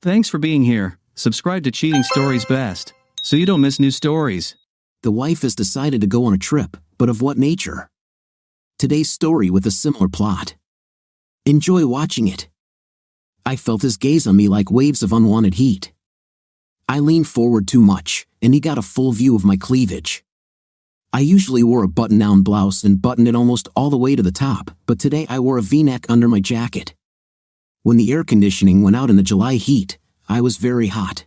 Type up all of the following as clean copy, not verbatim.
Thanks for being here. Subscribe to Cheating Stories Best, so you don't miss new stories. The wife has decided to go on a trip, but of what nature? Today's story with a similar plot. Enjoy watching it. I felt his gaze on me like waves of unwanted heat. I leaned forward too much, and he got a full view of my cleavage. I usually wore a button-down blouse and buttoned it almost all the way to the top, but today I wore a V-neck under my jacket. When the air conditioning went out in the July heat, I was very hot.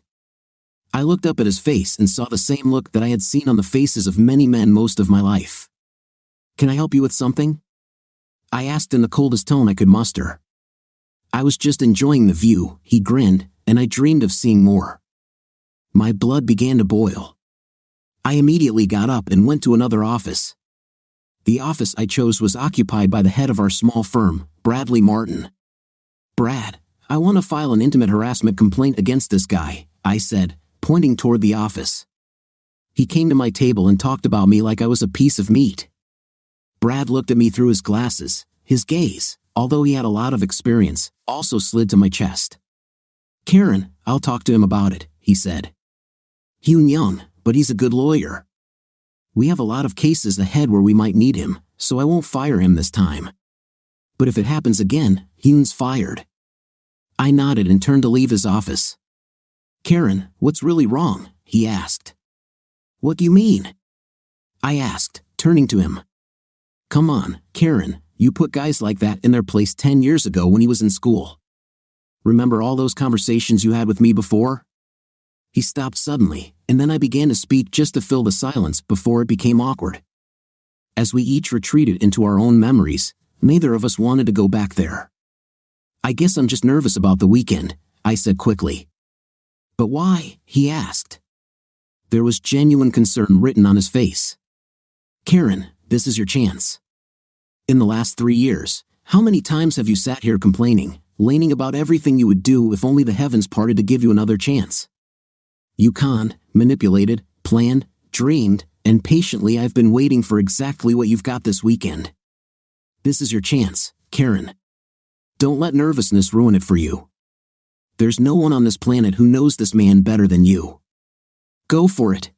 I looked up at his face and saw the same look that I had seen on the faces of many men most of my life. "Can I help you with something?" I asked in the coldest tone I could muster. I was just enjoying the view, he grinned, and I dreamed of seeing more. My blood began to boil. I immediately got up and went to another office. The office I chose was occupied by the head of our small firm, Bradley Martin. "Brad, I want to file an intimate harassment complaint against this guy," I said, pointing toward the office. He came to my table and talked about me like I was a piece of meat. Brad looked at me through his glasses. His gaze, although he had a lot of experience, also slid to my chest. "Karen, I'll talk to him about it," he said. "He's young, but he's a good lawyer. We have a lot of cases ahead where we might need him, so I won't fire him this time. But if it happens again, he's fired." I nodded and turned to leave his office. "Karen, what's really wrong?" he asked. "What do you mean?" I asked, turning to him. "Come on, Karen, you put guys like that in their place 10 years ago when he was in school. Remember all those conversations you had with me before?" He stopped suddenly, and then I began to speak just to fill the silence before it became awkward. As we each retreated into our own memories, neither of us wanted to go back there. "I guess I'm just nervous about the weekend," I said quickly. "But why?" he asked. There was genuine concern written on his face. "Karen, this is your chance. In the last 3 years, how many times have you sat here complaining, leaning about everything you would do if only the heavens parted to give you another chance? You conned, manipulated, planned, dreamed, and patiently I've been waiting for exactly what you've got this weekend. This is your chance, Karen. Don't let nervousness ruin it for you. There's no one on this planet who knows this man better than you. Go for it."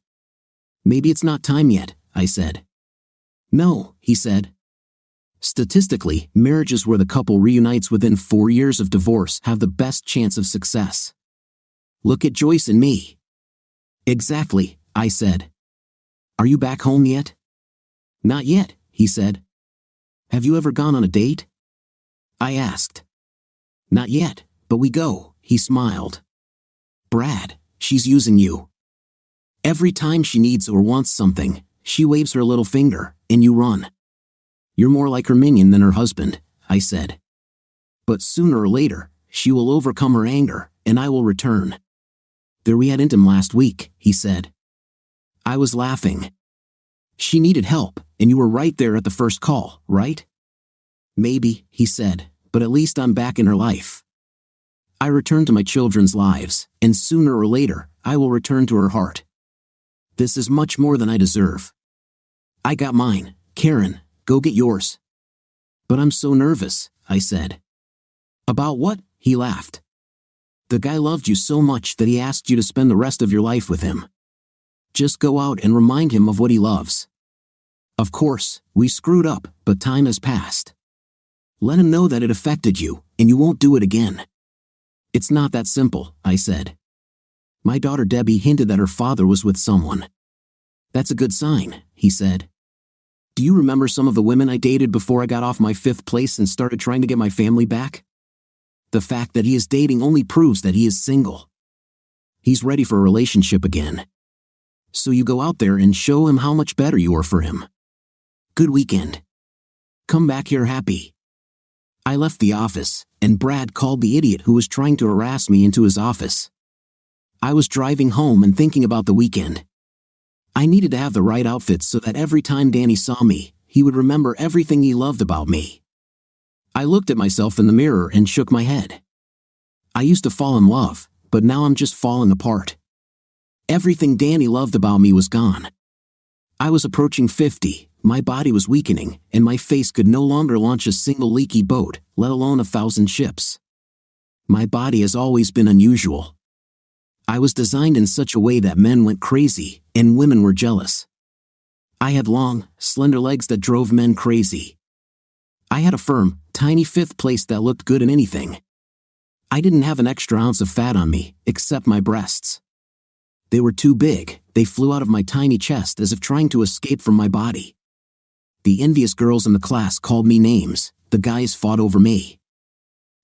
"Maybe it's not time yet," I said. "No," he said. "Statistically, marriages where the couple reunites within 4 years of divorce have the best chance of success. Look at Joyce and me." "Exactly," I said. "Are you back home yet?" "Not yet," he said. "Have you ever gone on a date?" I asked. "Not yet, but we go," he smiled. "Brad, she's using you. Every time she needs or wants something, she waves her little finger, and you run. You're more like her minion than her husband," I said. "But sooner or later, she will overcome her anger, and I will return. There we had intim last week," he said. I was laughing. "She needed help, and you were right there at the first call, right?" "Maybe," he said, "but at least I'm back in her life. I returned to my children's lives, and sooner or later, I will return to her heart. This is much more than I deserve. I got mine, Karen, go get yours." "But I'm so nervous," I said. "About what?" he laughed. "The guy loved you so much that he asked you to spend the rest of your life with him. Just go out and remind him of what he loves. Of course, we screwed up, but time has passed. Let him know that it affected you, and you won't do it again." "It's not that simple," I said. "My daughter Debbie hinted that her father was with someone." "That's a good sign," he said. "Do you remember some of the women I dated before I got off my 5th place and started trying to get my family back? The fact that he is dating only proves that he is single. He's ready for a relationship again. So you go out there and show him how much better you are for him. Good weekend. Come back here happy." I left the office, and Brad called the idiot who was trying to harass me into his office. I was driving home and thinking about the weekend. I needed to have the right outfit so that every time Danny saw me, he would remember everything he loved about me. I looked at myself in the mirror and shook my head. I used to fall in love, but now I'm just falling apart. Everything Danny loved about me was gone. I was approaching 50, my body was weakening, and my face could no longer launch a single leaky boat, let alone 1,000 ships. My body has always been unusual. I was designed in such a way that men went crazy, and women were jealous. I had long, slender legs that drove men crazy. I had a firm, tiny fifth place that looked good in anything. I didn't have an extra ounce of fat on me, except my breasts. They were too big, they flew out of my tiny chest as if trying to escape from my body. The envious girls in the class called me names, the guys fought over me.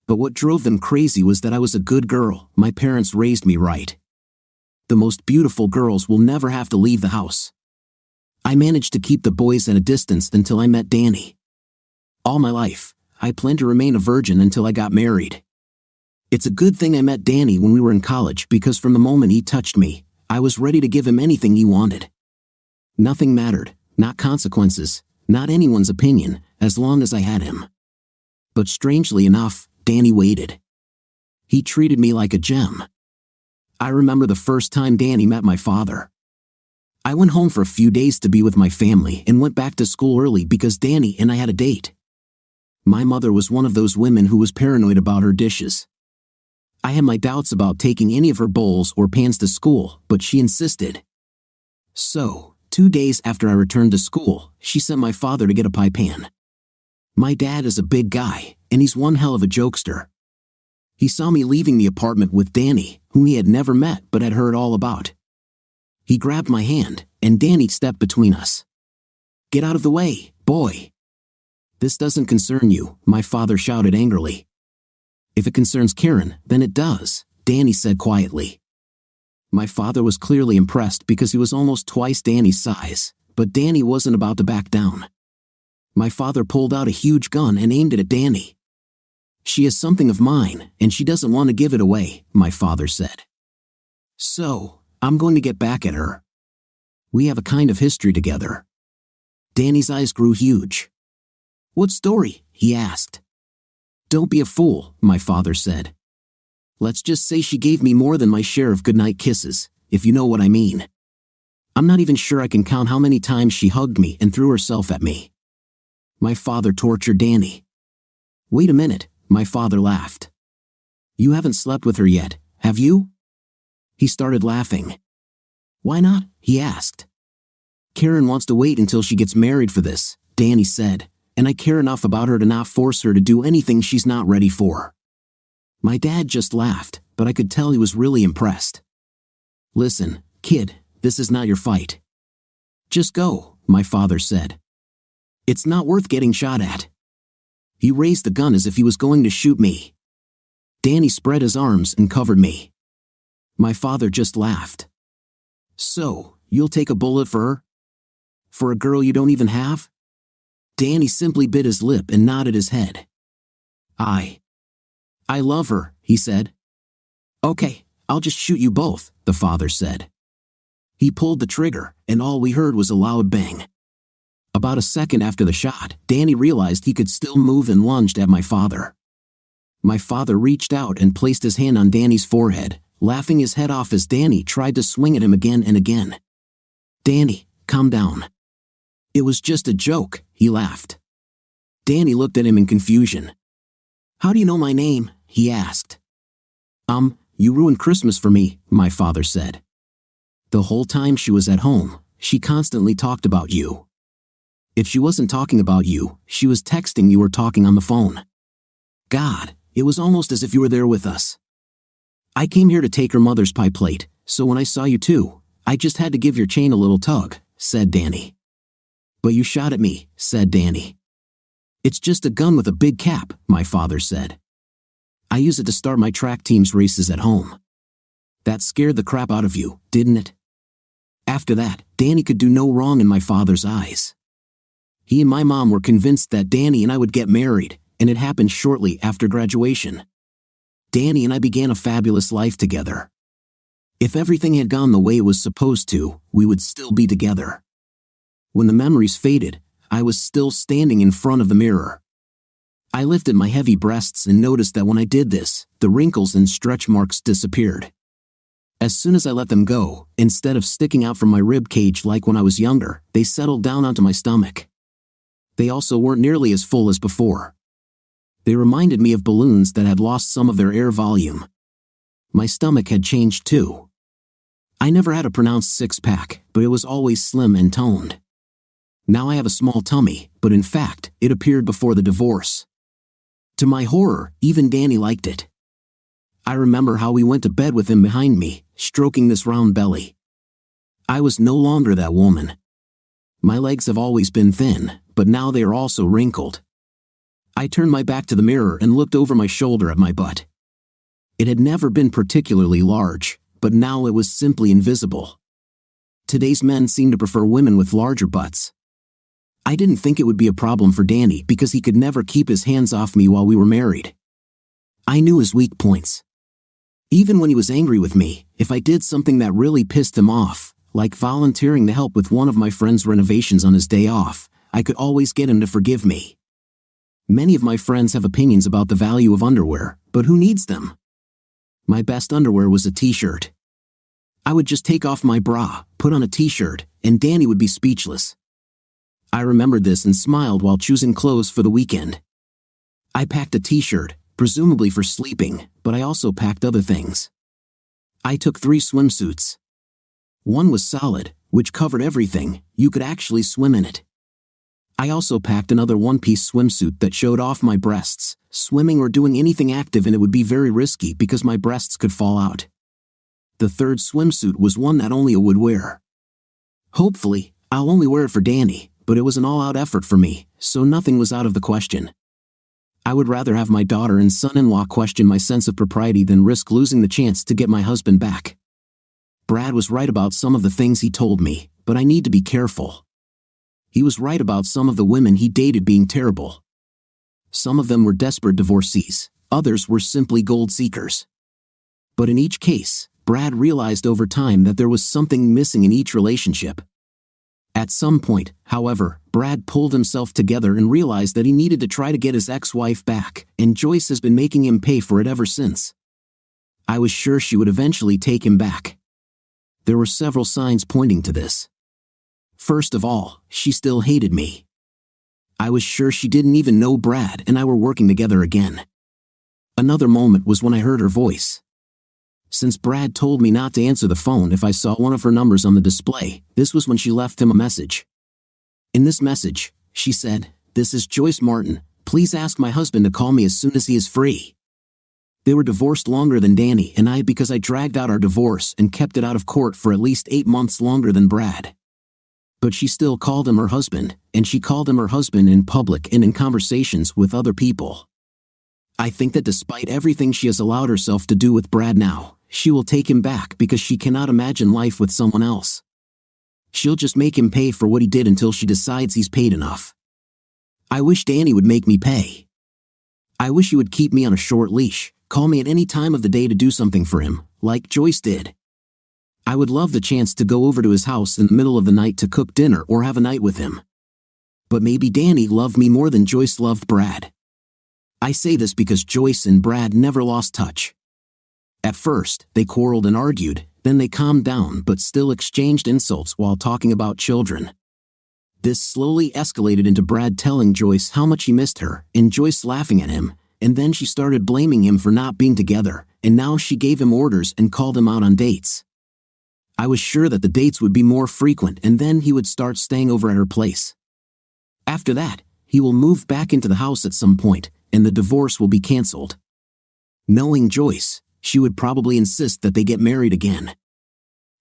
But what drove them crazy was that I was a good girl. My parents raised me right. The most beautiful girls will never have to leave the house. I managed to keep the boys at a distance until I met Danny. All my life, I planned to remain a virgin until I got married. It's a good thing I met Danny when we were in college because from the moment he touched me, I was ready to give him anything he wanted. Nothing mattered, not consequences, not anyone's opinion, as long as I had him. But strangely enough, Danny waited. He treated me like a gem. I remember the first time Danny met my father. I went home for a few days to be with my family and went back to school early because Danny and I had a date. My mother was one of those women who was paranoid about her dishes. I had my doubts about taking any of her bowls or pans to school, but she insisted. So, 2 days after I returned to school, she sent my father to get a pie pan. My dad is a big guy, and he's one hell of a jokester. He saw me leaving the apartment with Danny, whom he had never met but had heard all about. He grabbed my hand, and Danny stepped between us. "Get out of the way, boy." "This doesn't concern you," my father shouted angrily. "If it concerns Karen, then it does," Danny said quietly. My father was clearly impressed because he was almost twice Danny's size, but Danny wasn't about to back down. My father pulled out a huge gun and aimed it at Danny. "She is something of mine, and she doesn't want to give it away," my father said. "So, I'm going to get back at her. We have a kind of history together." Danny's eyes grew huge. "What story?" he asked. "Don't be a fool," my father said. "Let's just say she gave me more than my share of goodnight kisses, if you know what I mean. I'm not even sure I can count how many times she hugged me and threw herself at me." My father tortured Danny. "Wait a minute," my father laughed. "You haven't slept with her yet, have you?" He started laughing. "Why not?" he asked. "Karen wants to wait until she gets married for this," Danny said, "and I care enough about her to not force her to do anything she's not ready for." My dad just laughed, but I could tell he was really impressed. "Listen, kid, this is not your fight. Just go," my father said. "It's not worth getting shot at." He raised the gun as if he was going to shoot me. Danny spread his arms and covered me. My father just laughed. "So, you'll take a bullet for her? For a girl you don't even have?" Danny simply bit his lip and nodded his head. I love her," he said. "Okay, I'll just shoot you both," the father said. He pulled the trigger, and all we heard was a loud bang. About a second after the shot, Danny realized he could still move and lunged at my father. My father reached out and placed his hand on Danny's forehead, laughing his head off as Danny tried to swing at him again and again. "Danny, calm down. It was just a joke," he laughed. Danny looked at him in confusion. "How do you know my name?" he asked. You ruined Christmas for me," my father said. "The whole time she was at home, she constantly talked about you. If she wasn't talking about you, she was texting you or talking on the phone. God, it was almost as if you were there with us. I came here to take her mother's pie plate, so when I saw you too, I just had to give your chain a little tug," said Danny. "But you shot at me," said Danny. "It's just a gun with a big cap," my father said. "I use it to start my track team's races at home." "That scared the crap out of you, didn't it?" After that, Danny could do no wrong in my father's eyes. He and my mom were convinced that Danny and I would get married, and it happened shortly after graduation. Danny and I began a fabulous life together. If everything had gone the way it was supposed to, we would still be together. When the memories faded, I was still standing in front of the mirror. I lifted my heavy breasts and noticed that when I did this, the wrinkles and stretch marks disappeared. As soon as I let them go, instead of sticking out from my rib cage like when I was younger, they settled down onto my stomach. They also weren't nearly as full as before. They reminded me of balloons that had lost some of their air volume. My stomach had changed too. I never had a pronounced six-pack, but it was always slim and toned. Now I have a small tummy, but in fact, it appeared before the divorce. To my horror, even Danny liked it. I remember how we went to bed with him behind me, stroking this round belly. I was no longer that woman. My legs have always been thin, but now they are also wrinkled. I turned my back to the mirror and looked over my shoulder at my butt. It had never been particularly large, but now it was simply invisible. Today's men seem to prefer women with larger butts. I didn't think it would be a problem for Danny because he could never keep his hands off me while we were married. I knew his weak points. Even when he was angry with me, if I did something that really pissed him off, like volunteering to help with one of my friend's renovations on his day off, I could always get him to forgive me. Many of my friends have opinions about the value of underwear, but who needs them? My best underwear was a t-shirt. I would just take off my bra, put on a t-shirt, and Danny would be speechless. I remembered this and smiled while choosing clothes for the weekend. I packed a t-shirt, presumably for sleeping, but I also packed other things. I took 3 swimsuits. One was solid, which covered everything, you could actually swim in it. I also packed another one-piece swimsuit that showed off my breasts. Swimming or doing anything active in it would be very risky because my breasts could fall out. The third swimsuit was one that only I would wear. Hopefully, I'll only wear it for Danny, but it was an all-out effort for me, so nothing was out of the question. I would rather have my daughter and son-in-law question my sense of propriety than risk losing the chance to get my husband back. Brad was right about some of the things he told me, but I need to be careful. He was right about some of the women he dated being terrible. Some of them were desperate divorcees, others were simply gold seekers. But in each case, Brad realized over time that there was something missing in each relationship. At some point, however, Brad pulled himself together and realized that he needed to try to get his ex-wife back, and Joyce has been making him pay for it ever since. I was sure she would eventually take him back. There were several signs pointing to this. First of all, she still hated me. I was sure she didn't even know Brad and I were working together again. Another moment was when I heard her voice. Since Brad told me not to answer the phone if I saw one of her numbers on the display, this was when she left him a message. In this message, she said, "This is Joyce Martin. Please ask my husband to call me as soon as he is free." They were divorced longer than Danny and I because I dragged out our divorce and kept it out of court for at least 8 months longer than Brad. But she still called him her husband, and she called him her husband in public and in conversations with other people. I think that despite everything she has allowed herself to do with Brad now, she will take him back because she cannot imagine life with someone else. She'll just make him pay for what he did until she decides he's paid enough. I wish Danny would make me pay. I wish he would keep me on a short leash, call me at any time of the day to do something for him, like Joyce did. I would love the chance to go over to his house in the middle of the night to cook dinner or have a night with him. But maybe Danny loved me more than Joyce loved Brad. I say this because Joyce and Brad never lost touch. At first, they quarreled and argued, then they calmed down but still exchanged insults while talking about children. This slowly escalated into Brad telling Joyce how much he missed her, and Joyce laughing at him, and then she started blaming him for not being together, and now she gave him orders and called him out on dates. I was sure that the dates would be more frequent and then he would start staying over at her place. After that, he will move back into the house at some point, and the divorce will be cancelled. Knowing Joyce, she would probably insist that they get married again.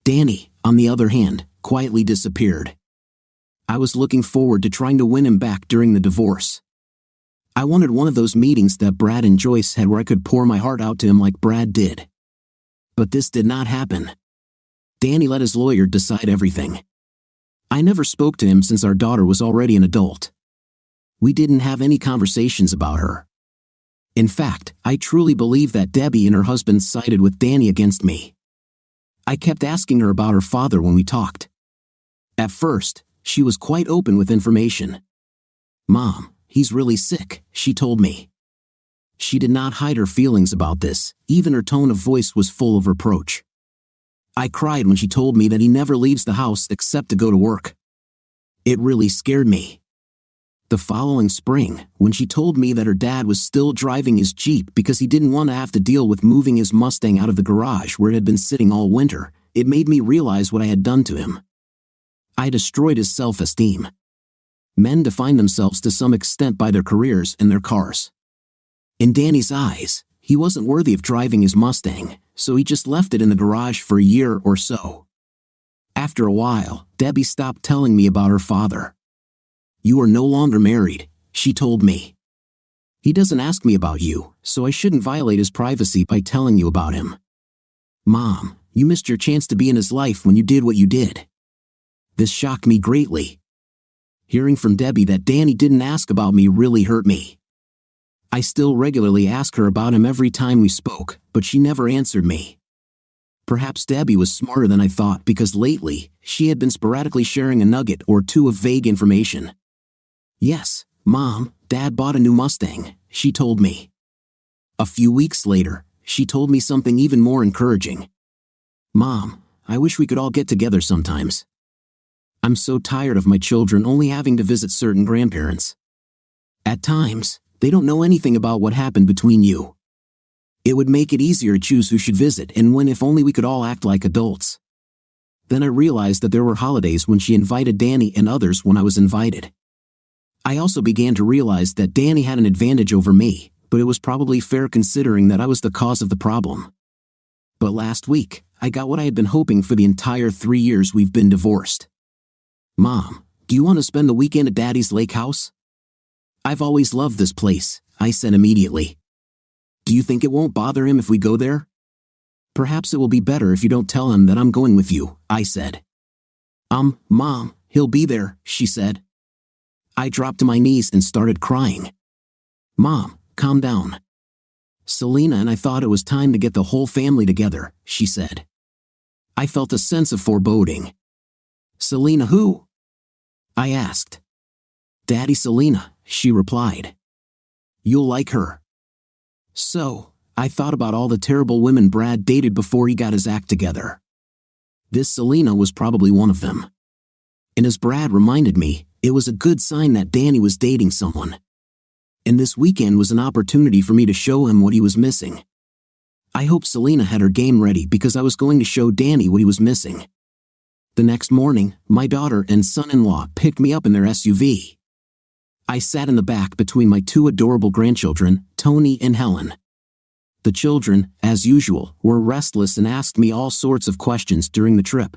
Danny, on the other hand, quietly disappeared. I was looking forward to trying to win him back during the divorce. I wanted one of those meetings that Brad and Joyce had where I could pour my heart out to him like Brad did. But this did not happen. Danny let his lawyer decide everything. I never spoke to him since our daughter was already an adult. We didn't have any conversations about her. In fact, I truly believe that Debbie and her husband sided with Danny against me. I kept asking her about her father when we talked. At first, she was quite open with information. "Mom, he's really sick," she told me. She did not hide her feelings about this, even her tone of voice was full of reproach. I cried when she told me that he never leaves the house except to go to work. It really scared me. The following spring, when she told me that her dad was still driving his Jeep because he didn't want to have to deal with moving his Mustang out of the garage where it had been sitting all winter, it made me realize what I had done to him. I destroyed his self-esteem. Men define themselves to some extent by their careers and their cars. In Danny's eyes, he wasn't worthy of driving his Mustang, so he just left it in the garage for a year or so. After a while, Debbie stopped telling me about her father. "You are no longer married," she told me. "He doesn't ask me about you, so I shouldn't violate his privacy by telling you about him." "Mom, you missed your chance to be in his life when you did what you did." This shocked me greatly. Hearing from Debbie that Danny didn't ask about me really hurt me. I still regularly ask her about him every time we spoke, but she never answered me. Perhaps Debbie was smarter than I thought because lately, she had been sporadically sharing a nugget or two of vague information. "Yes, Mom, Dad bought a new Mustang," she told me. A few weeks later, she told me something even more encouraging. "Mom, I wish we could all get together sometimes. I'm so tired of my children only having to visit certain grandparents. At times, they don't know anything about what happened between you. It would make it easier to choose who should visit and when if only we could all act like adults." Then I realized that there were holidays when she invited Danny and others when I was invited. I also began to realize that Danny had an advantage over me, but it was probably fair considering that I was the cause of the problem. But last week, I got what I had been hoping for the entire 3 years we've been divorced. "Mom, do you want to spend the weekend at Daddy's lake house?" "I've always loved this place," I said immediately. "Do you think it won't bother him if we go there?" "Perhaps it will be better if you don't tell him that I'm going with you," I said. Mom, he'll be there," she said. I dropped to my knees and started crying. "Mom, calm down. Selena and I thought it was time to get the whole family together," she said. I felt a sense of foreboding. "Selena who?" I asked. "Daddy Selena," she replied. "You'll like her." So, I thought about all the terrible women Brad dated before he got his act together. This Selena was probably one of them. And as Brad reminded me, it was a good sign that Danny was dating someone. And this weekend was an opportunity for me to show him what he was missing. I hoped Selena had her game ready because I was going to show Danny what he was missing. The next morning, my daughter and son-in-law picked me up in their SUV. I sat in the back between my 2 adorable grandchildren, Tony and Helen. The children, as usual, were restless and asked me all sorts of questions during the trip.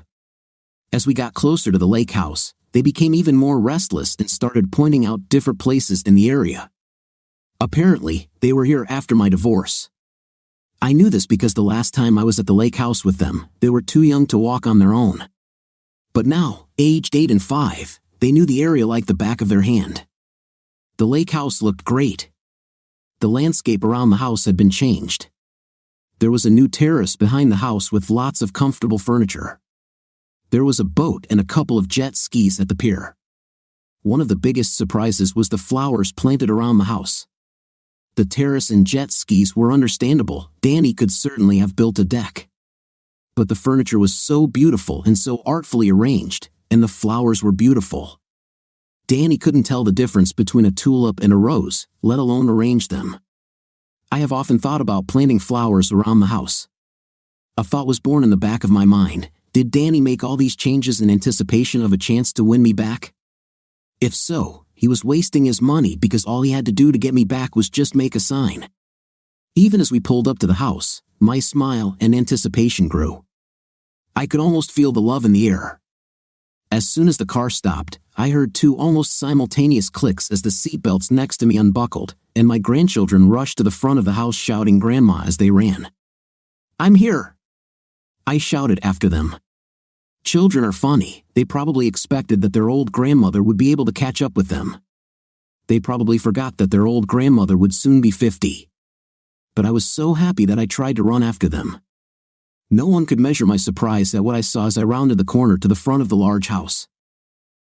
As we got closer to the lake house, they became even more restless and started pointing out different places in the area. Apparently, they were here after my divorce. I knew this because the last time I was at the lake house with them, they were too young to walk on their own. But now, aged 8 and 5, they knew the area like the back of their hand. The lake house looked great. The landscape around the house had been changed. There was a new terrace behind the house with lots of comfortable furniture. There was a boat and a couple of jet skis at the pier. One of the biggest surprises was the flowers planted around the house. The terrace and jet skis were understandable. Danny could certainly have built a deck. But the furniture was so beautiful and so artfully arranged, and the flowers were beautiful. Danny couldn't tell the difference between a tulip and a rose, let alone arrange them. I have often thought about planting flowers around the house. A thought was born in the back of my mind. Did Danny make all these changes in anticipation of a chance to win me back? If so, he was wasting his money because all he had to do to get me back was just make a sign. Even as we pulled up to the house, my smile and anticipation grew. I could almost feel the love in the air. As soon as the car stopped, I heard 2 almost simultaneous clicks as the seatbelts next to me unbuckled, and my grandchildren rushed to the front of the house shouting "Grandma" as they ran. "I'm here!" I shouted after them. Children are funny. They probably expected that their old grandmother would be able to catch up with them. They probably forgot that their old grandmother would soon be 50. But I was so happy that I tried to run after them. No one could measure my surprise at what I saw as I rounded the corner to the front of the large house.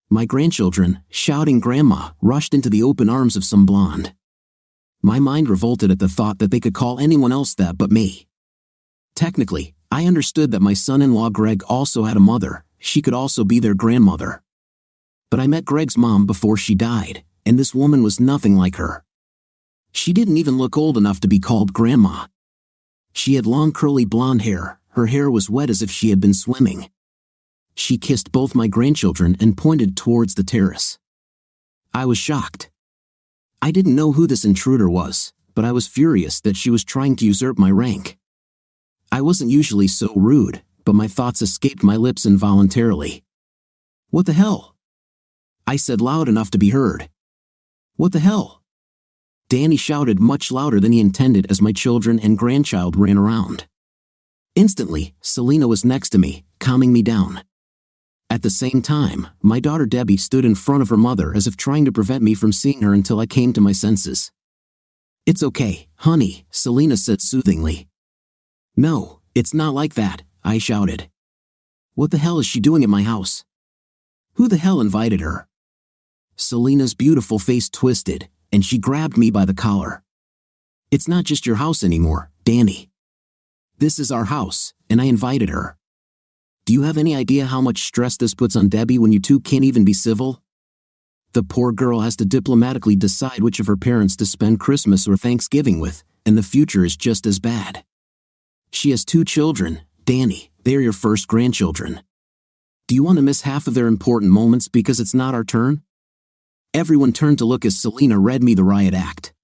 My grandchildren, shouting "Grandma," rushed into the open arms of some blonde. My mind revolted at the thought that they could call anyone else that but me. Technically, I understood that my son-in-law Greg also had a mother. She could also be their grandmother. But I met Greg's mom before she died, and this woman was nothing like her. She didn't even look old enough to be called grandma. She had long curly blonde hair, her hair was wet as if she had been swimming. She kissed both my grandchildren and pointed towards the terrace. I was shocked. I didn't know who this intruder was, but I was furious that she was trying to usurp my rank. I wasn't usually so rude, but my thoughts escaped my lips involuntarily. "What the hell?" I said loud enough to be heard. "What the hell?" Danny shouted much louder than he intended as my children and grandchild ran around. Instantly, Selena was next to me, calming me down. At the same time, my daughter Debbie stood in front of her mother as if trying to prevent me from seeing her until I came to my senses. "It's okay, honey," Selena said soothingly. "No, it's not like that," I shouted. "What the hell is she doing at my house? Who the hell invited her?" Selena's beautiful face twisted, and she grabbed me by the collar. "It's not just your house anymore, Danny. This is our house, and I invited her. Do you have any idea how much stress this puts on Debbie when you two can't even be civil? The poor girl has to diplomatically decide which of her parents to spend Christmas or Thanksgiving with, and the future is just as bad. She has 2 children, Danny, they're your first grandchildren. Do you want to miss half of their important moments because it's not our turn?" Everyone turned to look as Selena read me the riot act.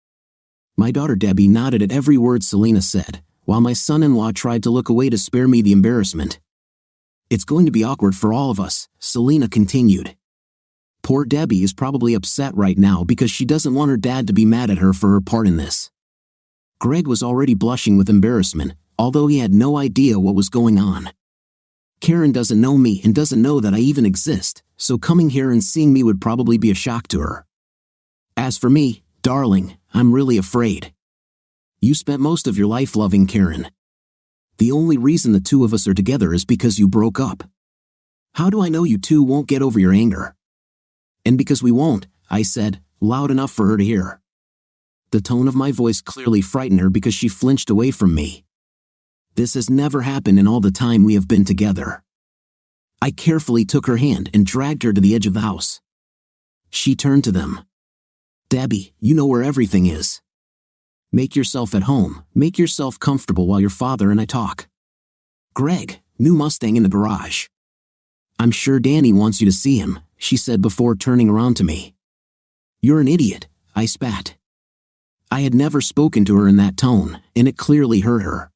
My daughter Debbie nodded at every word Selena said, while my son-in-law tried to look away to spare me the embarrassment. "It's going to be awkward for all of us," Selena continued. "Poor Debbie is probably upset right now because she doesn't want her dad to be mad at her for her part in this." Greg was already blushing with embarrassment, although he had no idea what was going on. "Karen doesn't know me and doesn't know that I even exist, so coming here and seeing me would probably be a shock to her. As for me, darling, I'm really afraid. You spent most of your life loving Karen. The only reason the 2 of us are together is because you broke up. How do I know you 2 won't get over your anger?" "And because we won't," I said, loud enough for her to hear. The tone of my voice clearly frightened her because she flinched away from me. This has never happened in all the time we have been together. I carefully took her hand and dragged her to the edge of the house. She turned to them. "Debbie, you know where everything is. Make yourself at home, make yourself comfortable while your father and I talk. Greg, new Mustang in the garage. I'm sure Danny wants you to see him," she said before turning around to me. "You're an idiot," I spat. I had never spoken to her in that tone, and it clearly hurt her.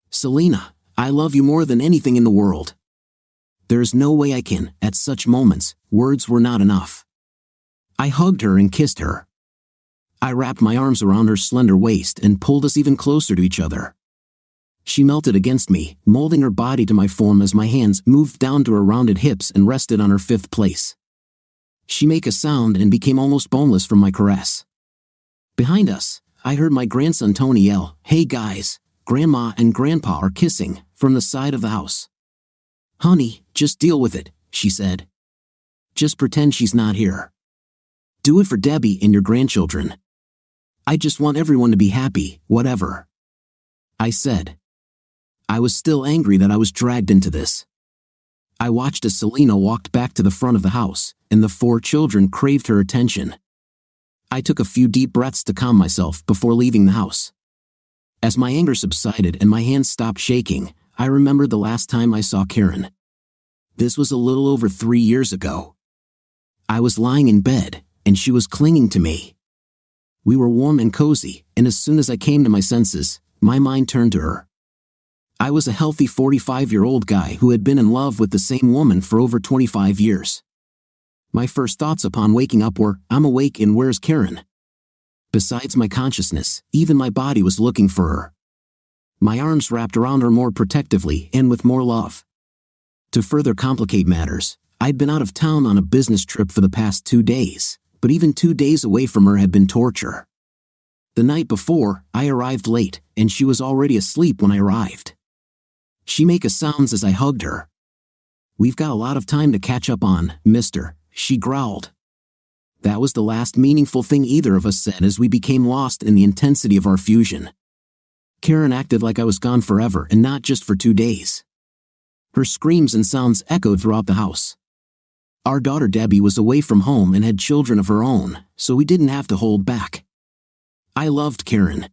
"Selena, I love you more than anything in the world. There's no way I can." At such moments, words were not enough. I hugged her and kissed her. I wrapped my arms around her slender waist and pulled us even closer to each other. She melted against me, molding her body to my form as my hands moved down to her rounded hips and rested on her 5th place. She made a sound and became almost boneless from my caress. Behind us, I heard my grandson Tony yell, "Hey guys, Grandma and Grandpa are kissing," from the side of the house. "Honey, just deal with it," she said. "Just pretend she's not here. Do it for Debbie and your grandchildren. I just want everyone to be happy, whatever," I said. I was still angry that I was dragged into this. I watched as Selena walked back to the front of the house, and the 4 children craved her attention. I took a few deep breaths to calm myself before leaving the house. As my anger subsided and my hands stopped shaking, I remembered the last time I saw Karen. This was a little over 3 years ago. I was lying in bed, and she was clinging to me. We were warm and cozy, and as soon as I came to my senses, my mind turned to her. I was a healthy 45-year-old guy who had been in love with the same woman for over 25 years. My first thoughts upon waking up were, "I'm awake and where's Karen?" Besides my consciousness, even my body was looking for her. My arms wrapped around her more protectively and with more love. To further complicate matters, I'd been out of town on a business trip for the past 2 days, but even 2 days away from her had been torture. The night before, I arrived late, and she was already asleep when I arrived. She made a sounds as I hugged her. "We've got a lot of time to catch up on, mister," she growled. That was the last meaningful thing either of us said as we became lost in the intensity of our fusion. Karen acted like I was gone forever and not just for 2 days. Her screams and sounds echoed throughout the house. Our daughter Debbie was away from home and had children of her own, so we didn't have to hold back. I loved Karen.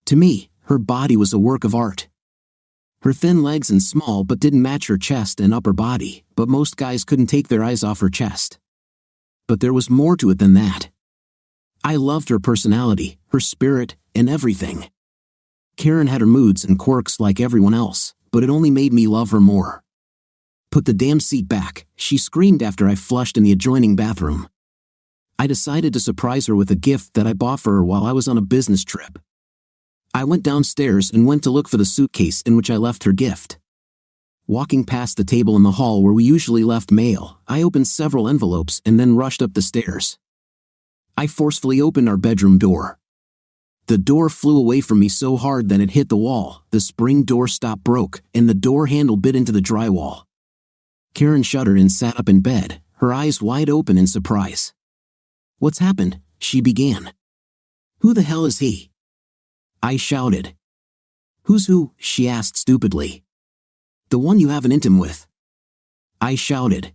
To me, her body was a work of art. Her thin legs and small but didn't match her chest and upper body, but most guys couldn't take their eyes off her chest. But there was more to it than that. I loved her personality, her spirit, and everything. Karen had her moods and quirks like everyone else, but it only made me love her more. "Put the damn seat back," she screamed after I flushed in the adjoining bathroom. I decided to surprise her with a gift that I bought for her while I was on a business trip. I went downstairs and went to look for the suitcase in which I left her gift. Walking past the table in the hall where we usually left mail, I opened several envelopes and then rushed up the stairs. I forcefully opened our bedroom door. The door flew away from me so hard that it hit the wall, the spring door stop broke, and the door handle bit into the drywall. Karen shuddered and sat up in bed, her eyes wide open in surprise. "What's happened?" she began. "Who the hell is he?" I shouted. "Who's who?" she asked stupidly. "The one you have an intim with." I shouted.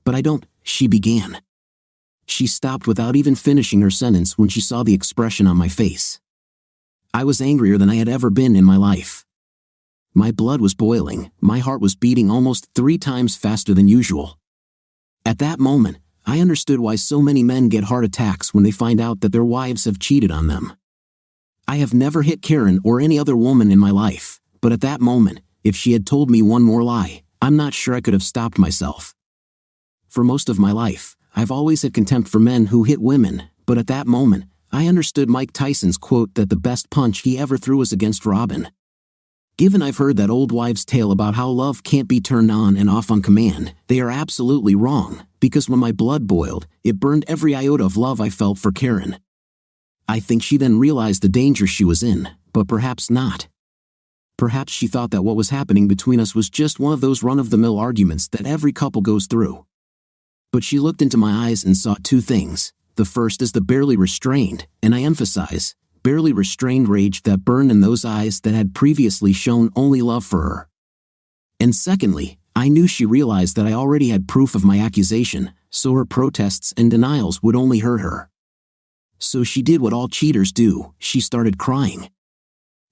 "But I don't," she began. She stopped without even finishing her sentence when she saw the expression on my face. I was angrier than I had ever been in my life. My blood was boiling, my heart was beating almost 3 times faster than usual. At that moment, I understood why so many men get heart attacks when they find out that their wives have cheated on them. I have never hit Karen or any other woman in my life, but at that moment, if she had told me one more lie, I'm not sure I could have stopped myself. For most of my life, I've always had contempt for men who hit women, but at that moment, I understood Mike Tyson's quote that the best punch he ever threw was against Robin. Given I've heard that old wives' tale about how love can't be turned on and off on command, they are absolutely wrong, because when my blood boiled, it burned every iota of love I felt for Karen. I think she then realized the danger she was in, but perhaps not. Perhaps she thought that what was happening between us was just one of those run-of-the-mill arguments that every couple goes through. But she looked into my eyes and saw 2 things. The first is the barely restrained, and I emphasize, barely restrained rage that burned in those eyes that had previously shown only love for her. And secondly, I knew she realized that I already had proof of my accusation, so her protests and denials would only hurt her. So she did what all cheaters do, she started crying.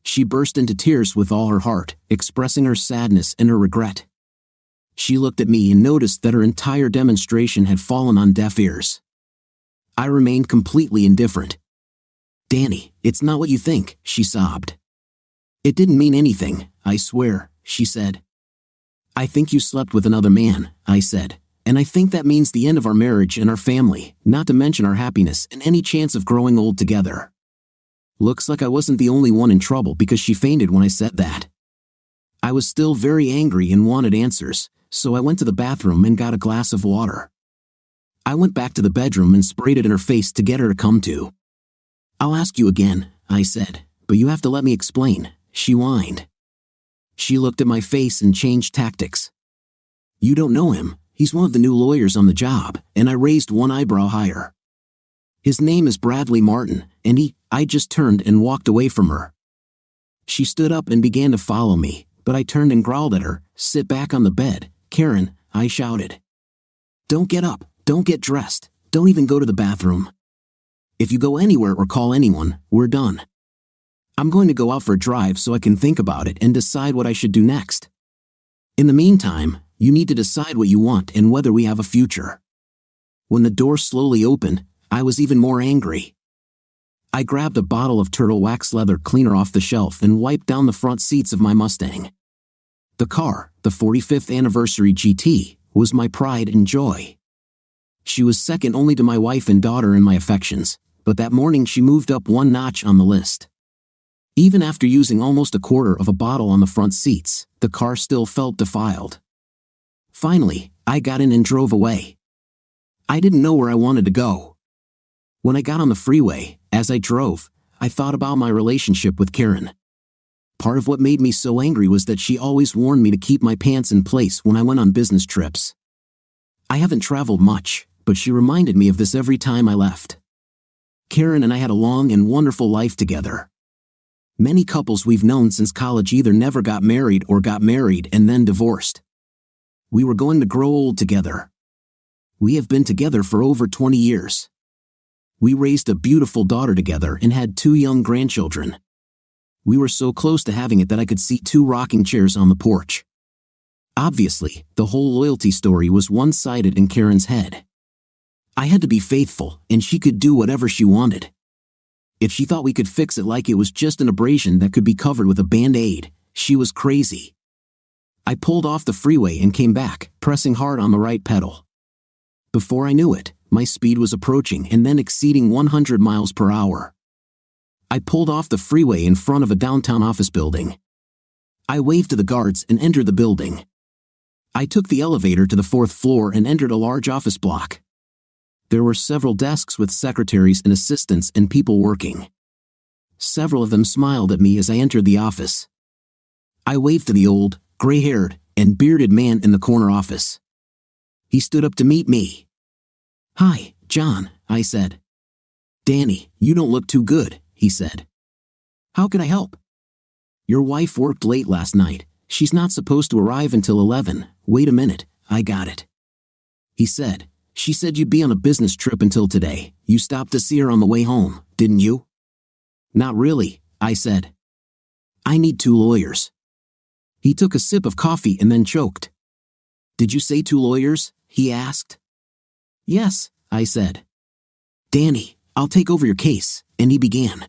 She burst into tears with all her heart, expressing her sadness and her regret. She looked at me and noticed that her entire demonstration had fallen on deaf ears. I remained completely indifferent. "Danny, it's not what you think," she sobbed. "It didn't mean anything, I swear," she said. "I think you slept with another man," I said, "and I think that means the end of our marriage and our family, not to mention our happiness and any chance of growing old together." Looks like I wasn't the only one in trouble because she fainted when I said that. I was still very angry and wanted answers, so I went to the bathroom and got a glass of water. I went back to the bedroom and sprayed it in her face to get her to come to. "I'll ask you again," I said, "but you have to let me explain," she whined. She looked at my face and changed tactics. "You don't know him, he's one of the new lawyers on the job," and I raised one eyebrow higher. "His name is Bradley Martin, and I just turned and walked away from her." She stood up and began to follow me, but I turned and growled at her, "Sit back on the bed, Karen," I shouted. "Don't get up, don't get dressed, don't even go to the bathroom. If you go anywhere or call anyone, we're done. I'm going to go out for a drive so I can think about it and decide what I should do next. In the meantime, you need to decide what you want and whether we have a future." When the door slowly opened, I was even more angry. I grabbed a bottle of Turtle Wax leather cleaner off the shelf and wiped down the front seats of my Mustang. The car, the 45th anniversary GT, was my pride and joy. She was second only to my wife and daughter in my affections, but that morning she moved up one notch on the list. Even after using almost a quarter of a bottle on the front seats, the car still felt defiled. Finally, I got in and drove away. I didn't know where I wanted to go. When I got on the freeway, as I drove, I thought about my relationship with Karen. Part of what made me so angry was that she always warned me to keep my pants in place when I went on business trips. I haven't traveled much, but she reminded me of this every time I left. Karen and I had a long and wonderful life together. Many couples we've known since college either never got married or got married and then divorced. We were going to grow old together. We have been together for over 20 years. We raised a beautiful daughter together and had 2 young grandchildren. We were so close to having it that I could see 2 rocking chairs on the porch. Obviously, the whole loyalty story was one-sided in Karen's head. I had to be faithful, and she could do whatever she wanted. If she thought we could fix it like it was just an abrasion that could be covered with a Band-Aid, she was crazy. I pulled off the freeway and came back, pressing hard on the right pedal. Before I knew it, my speed was approaching and then exceeding 100 miles per hour. I pulled off the freeway in front of a downtown office building. I waved to the guards and entered the building. I took the elevator to the 4th floor and entered a large office block. There were several desks with secretaries and assistants and people working. Several of them smiled at me as I entered the office. I waved to the old, gray-haired, and bearded man in the corner office. He stood up to meet me. "Hi, John," I said. "Danny, you don't look too good," he said. "How can I help?" "Your wife worked late last night. She's not supposed to arrive until 11. Wait a minute, I got it," he said. "She said you'd be on a business trip until today. You stopped to see her on the way home, didn't you?" "Not really," I said. "I need 2 lawyers." He took a sip of coffee and then choked. "Did you say 2 lawyers?" he asked. "Yes," I said. "Danny, I'll take over your case," and he began.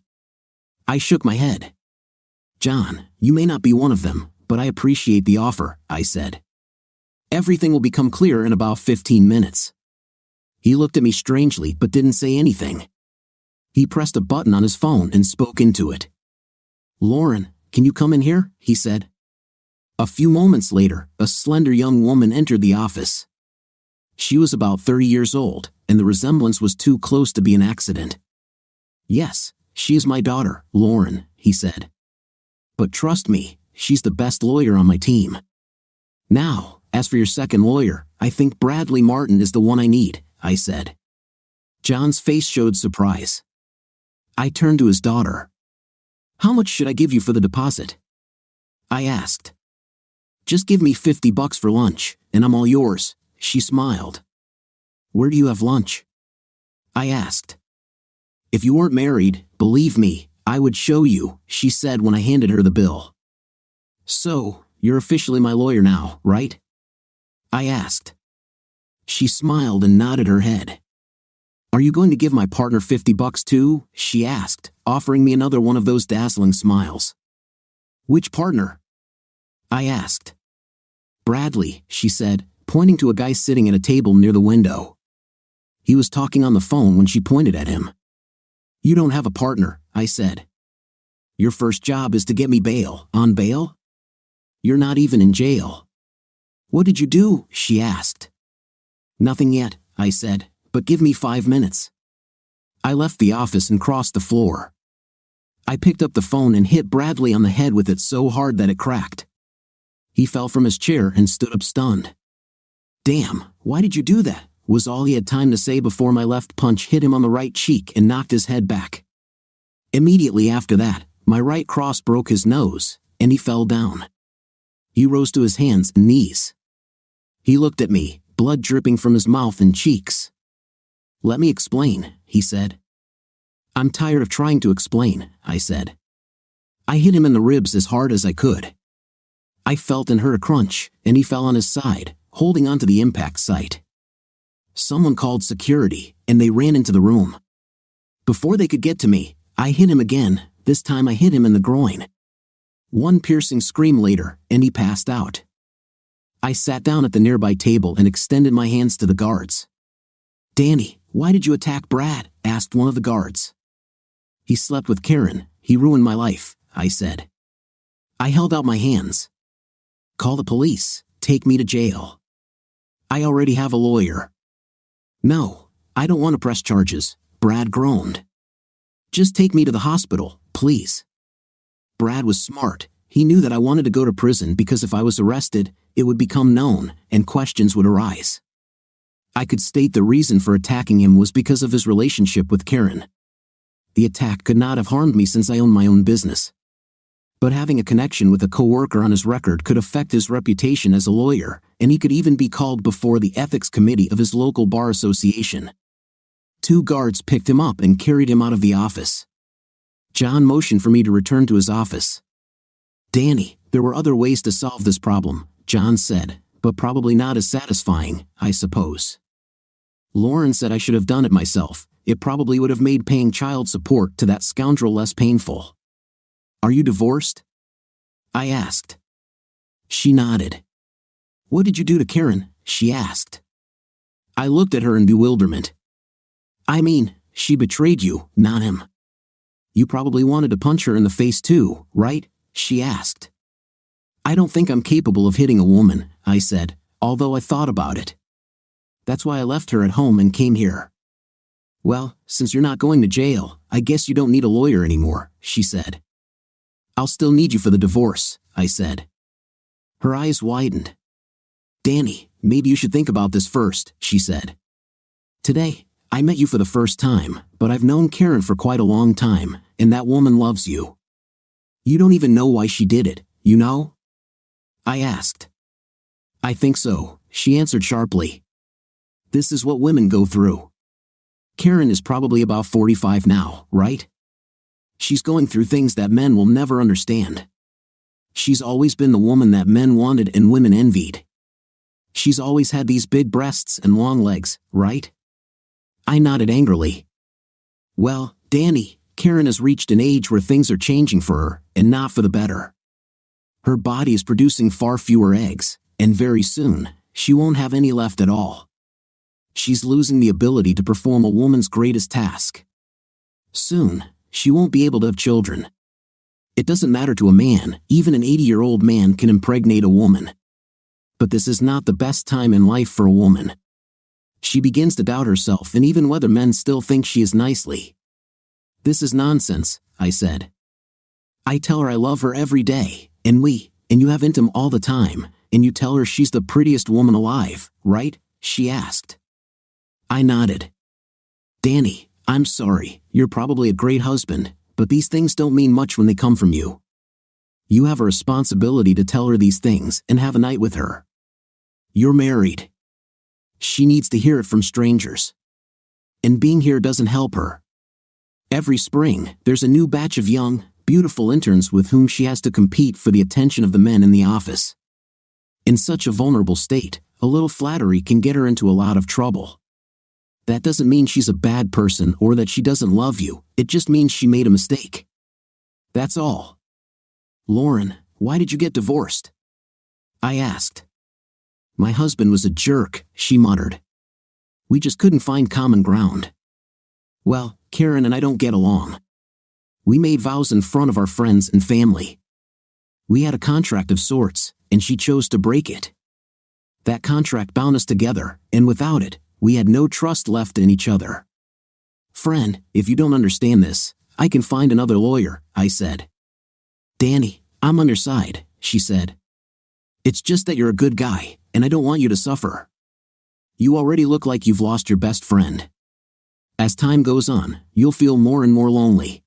I shook my head. "John, you may not be one of them, but I appreciate the offer," I said. "Everything will become clear in about 15 minutes. He looked at me strangely but didn't say anything. He pressed a button on his phone and spoke into it. "Lauren, can you come in here?" he said. A few moments later, a slender young woman entered the office. She was about 30 years old, and the resemblance was too close to be an accident. "Yes, she is my daughter, Lauren," he said. "But trust me, she's the best lawyer on my team. Now, as for your second lawyer, I think Bradley Martin is the one I need," I said. John's face showed surprise. I turned to his daughter. "How much should I give you for the deposit?" I asked. "Just give me $50 for lunch, and I'm all yours," she smiled. "Where do you have lunch?" I asked. "If you weren't married, believe me, I would show you," she said when I handed her the bill. "So, you're officially my lawyer now, right?" I asked. She smiled and nodded her head. "Are you going to give my partner $50 too?" she asked, offering me another one of those dazzling smiles. "Which partner?" I asked. "Bradley," she said, pointing to a guy sitting at a table near the window. He was talking on the phone when she pointed at him. "You don't have a partner," I said. "Your first job is to get me bail. On bail? You're not even in jail." "What did you do?" she asked. "Nothing yet," I said, "but give me 5 minutes." I left the office and crossed the floor. I picked up the phone and hit Bradley on the head with it so hard that it cracked. He fell from his chair and stood up stunned. "Damn, why did you do that?" was all he had time to say before my left punch hit him on the right cheek and knocked his head back. Immediately after that, my right cross broke his nose, and he fell down. He rose to his hands and knees. He looked at me, blood dripping from his mouth and cheeks. "Let me explain," he said. "I'm tired of trying to explain," I said. I hit him in the ribs as hard as I could. I felt and heard a crunch, and he fell on his side, holding onto the impact site. Someone called security, and they ran into the room. Before they could get to me, I hit him again. This time I hit him in the groin. One piercing scream later, and he passed out. I sat down at the nearby table and extended my hands to the guards. "Danny, why did you attack Brad?" asked one of the guards. "He slept with Karen. He ruined my life," I said. I held out my hands. "Call the police. Take me to jail." "I already have a lawyer." "No, I don't want to press charges," Brad groaned. "Just take me to the hospital, please." Brad was smart. He knew that I wanted to go to prison because if I was arrested, it would become known, and questions would arise. I could state the reason for attacking him was because of his relationship with Karen. The attack could not have harmed me since I owned my own business. But having a connection with a coworker on his record could affect his reputation as a lawyer, and he could even be called before the ethics committee of his local bar association. 2 guards picked him up and carried him out of the office. John motioned for me to return to his office. "Danny, there were other ways to solve this problem," John said, "but probably not as satisfying, I suppose. Lauren said I should have done it myself. It probably would have made paying child support to that scoundrel less painful." "Are you divorced?" I asked. She nodded. "What did you do to Karen?" she asked. I looked at her in bewilderment. "I mean, she betrayed you, not him." "You probably wanted to punch her in the face too, right?" she asked. "I don't think I'm capable of hitting a woman," I said, although I thought about it. "That's why I left her at home and came here." "Well, since you're not going to jail, I guess you don't need a lawyer anymore," she said. "I'll still need you for the divorce," I said. Her eyes widened. "Danny, maybe you should think about this first," she said. "Today, I met you for the first time, but I've known Karen for quite a long time, and that woman loves you. You don't even know why she did it, you know?" I asked. "I think so," she answered sharply. "This is what women go through. Karen is probably about 45 now, right? She's going through things that men will never understand. She's always been the woman that men wanted and women envied. She's always had these big breasts and long legs, right?" I nodded angrily. "Well, Danny, Karen has reached an age where things are changing for her, and not for the better. Her body is producing far fewer eggs, and very soon, she won't have any left at all. She's losing the ability to perform a woman's greatest task. Soon, she won't be able to have children. It doesn't matter to a man, even an 80-year-old man can impregnate a woman. But this is not the best time in life for a woman. She begins to doubt herself and even whether men still think she is nicely." "This is nonsense," I said. "I tell her I love her every day, and you have intim all the time, and you tell her she's the prettiest woman alive, right?" she asked. I nodded. "Danny, I'm sorry, you're probably a great husband, but these things don't mean much when they come from you. You have a responsibility to tell her these things and have a night with her. You're married. She needs to hear it from strangers. And being here doesn't help her. Every spring, there's a new batch of young, beautiful interns with whom she has to compete for the attention of the men in the office. In such a vulnerable state, a little flattery can get her into a lot of trouble. That doesn't mean she's a bad person or that she doesn't love you, it just means she made a mistake. That's all." "Lauren, why did you get divorced?" I asked. "My husband was a jerk," she muttered. "We just couldn't find common ground. Well, Karen and I don't get along. We made vows in front of our friends and family. We had a contract of sorts, and she chose to break it. That contract bound us together, and without it, we had no trust left in each other. Friend, if you don't understand this, I can find another lawyer," I said. "Danny, I'm on your side," she said. "It's just that you're a good guy, and I don't want you to suffer. You already look like you've lost your best friend. As time goes on, you'll feel more and more lonely.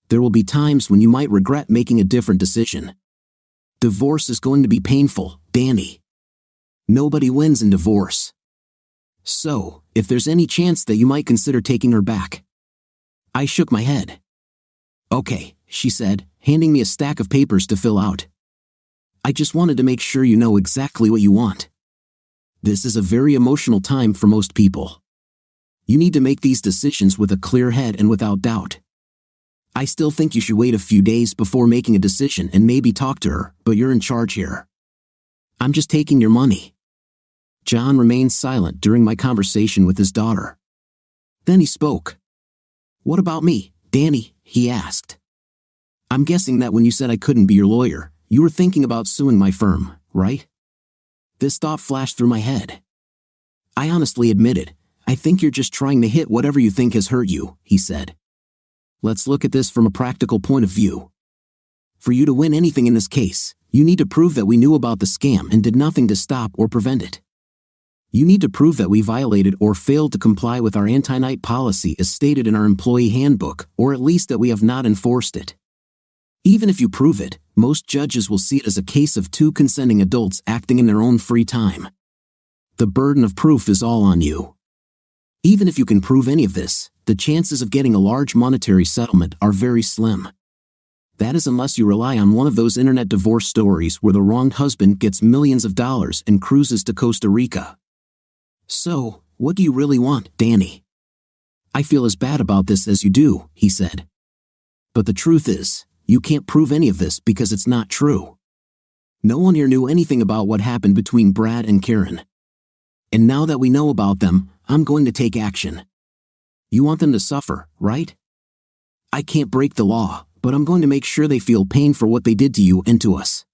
There will be times when you might regret making a different decision. Divorce is going to be painful, Danny. Nobody wins in divorce. So, if there's any chance that you might consider taking her back." I shook my head. "Okay," she said, handing me a stack of papers to fill out. "I just wanted to make sure you know exactly what you want. This is a very emotional time for most people. You need to make these decisions with a clear head and without doubt. I still think you should wait a few days before making a decision and maybe talk to her, but you're in charge here. I'm just taking your money." John remained silent during my conversation with his daughter. Then he spoke. "What about me, Danny?" he asked. "I'm guessing that when you said I couldn't be your lawyer, you were thinking about suing my firm, right?" This thought flashed through my head. "I honestly admitted, I think you're just trying to hit whatever you think has hurt you," he said. "Let's look at this from a practical point of view. For you to win anything in this case, you need to prove that we knew about the scam and did nothing to stop or prevent it. You need to prove that we violated or failed to comply with our anti-night policy as stated in our employee handbook, or at least that we have not enforced it. Even if you prove it, most judges will see it as a case of two consenting adults acting in their own free time. The burden of proof is all on you. Even if you can prove any of this, the chances of getting a large monetary settlement are very slim. That is unless you rely on one of those internet divorce stories where the wronged husband gets millions of dollars and cruises to Costa Rica. So, what do you really want, Danny? I feel as bad about this as you do, he said. But the truth is, you can't prove any of this because it's not true. No one here knew anything about what happened between Brad and Karen. And now that we know about them, I'm going to take action. You want them to suffer, right? I can't break the law, but I'm going to make sure they feel pain for what they did to you and to us.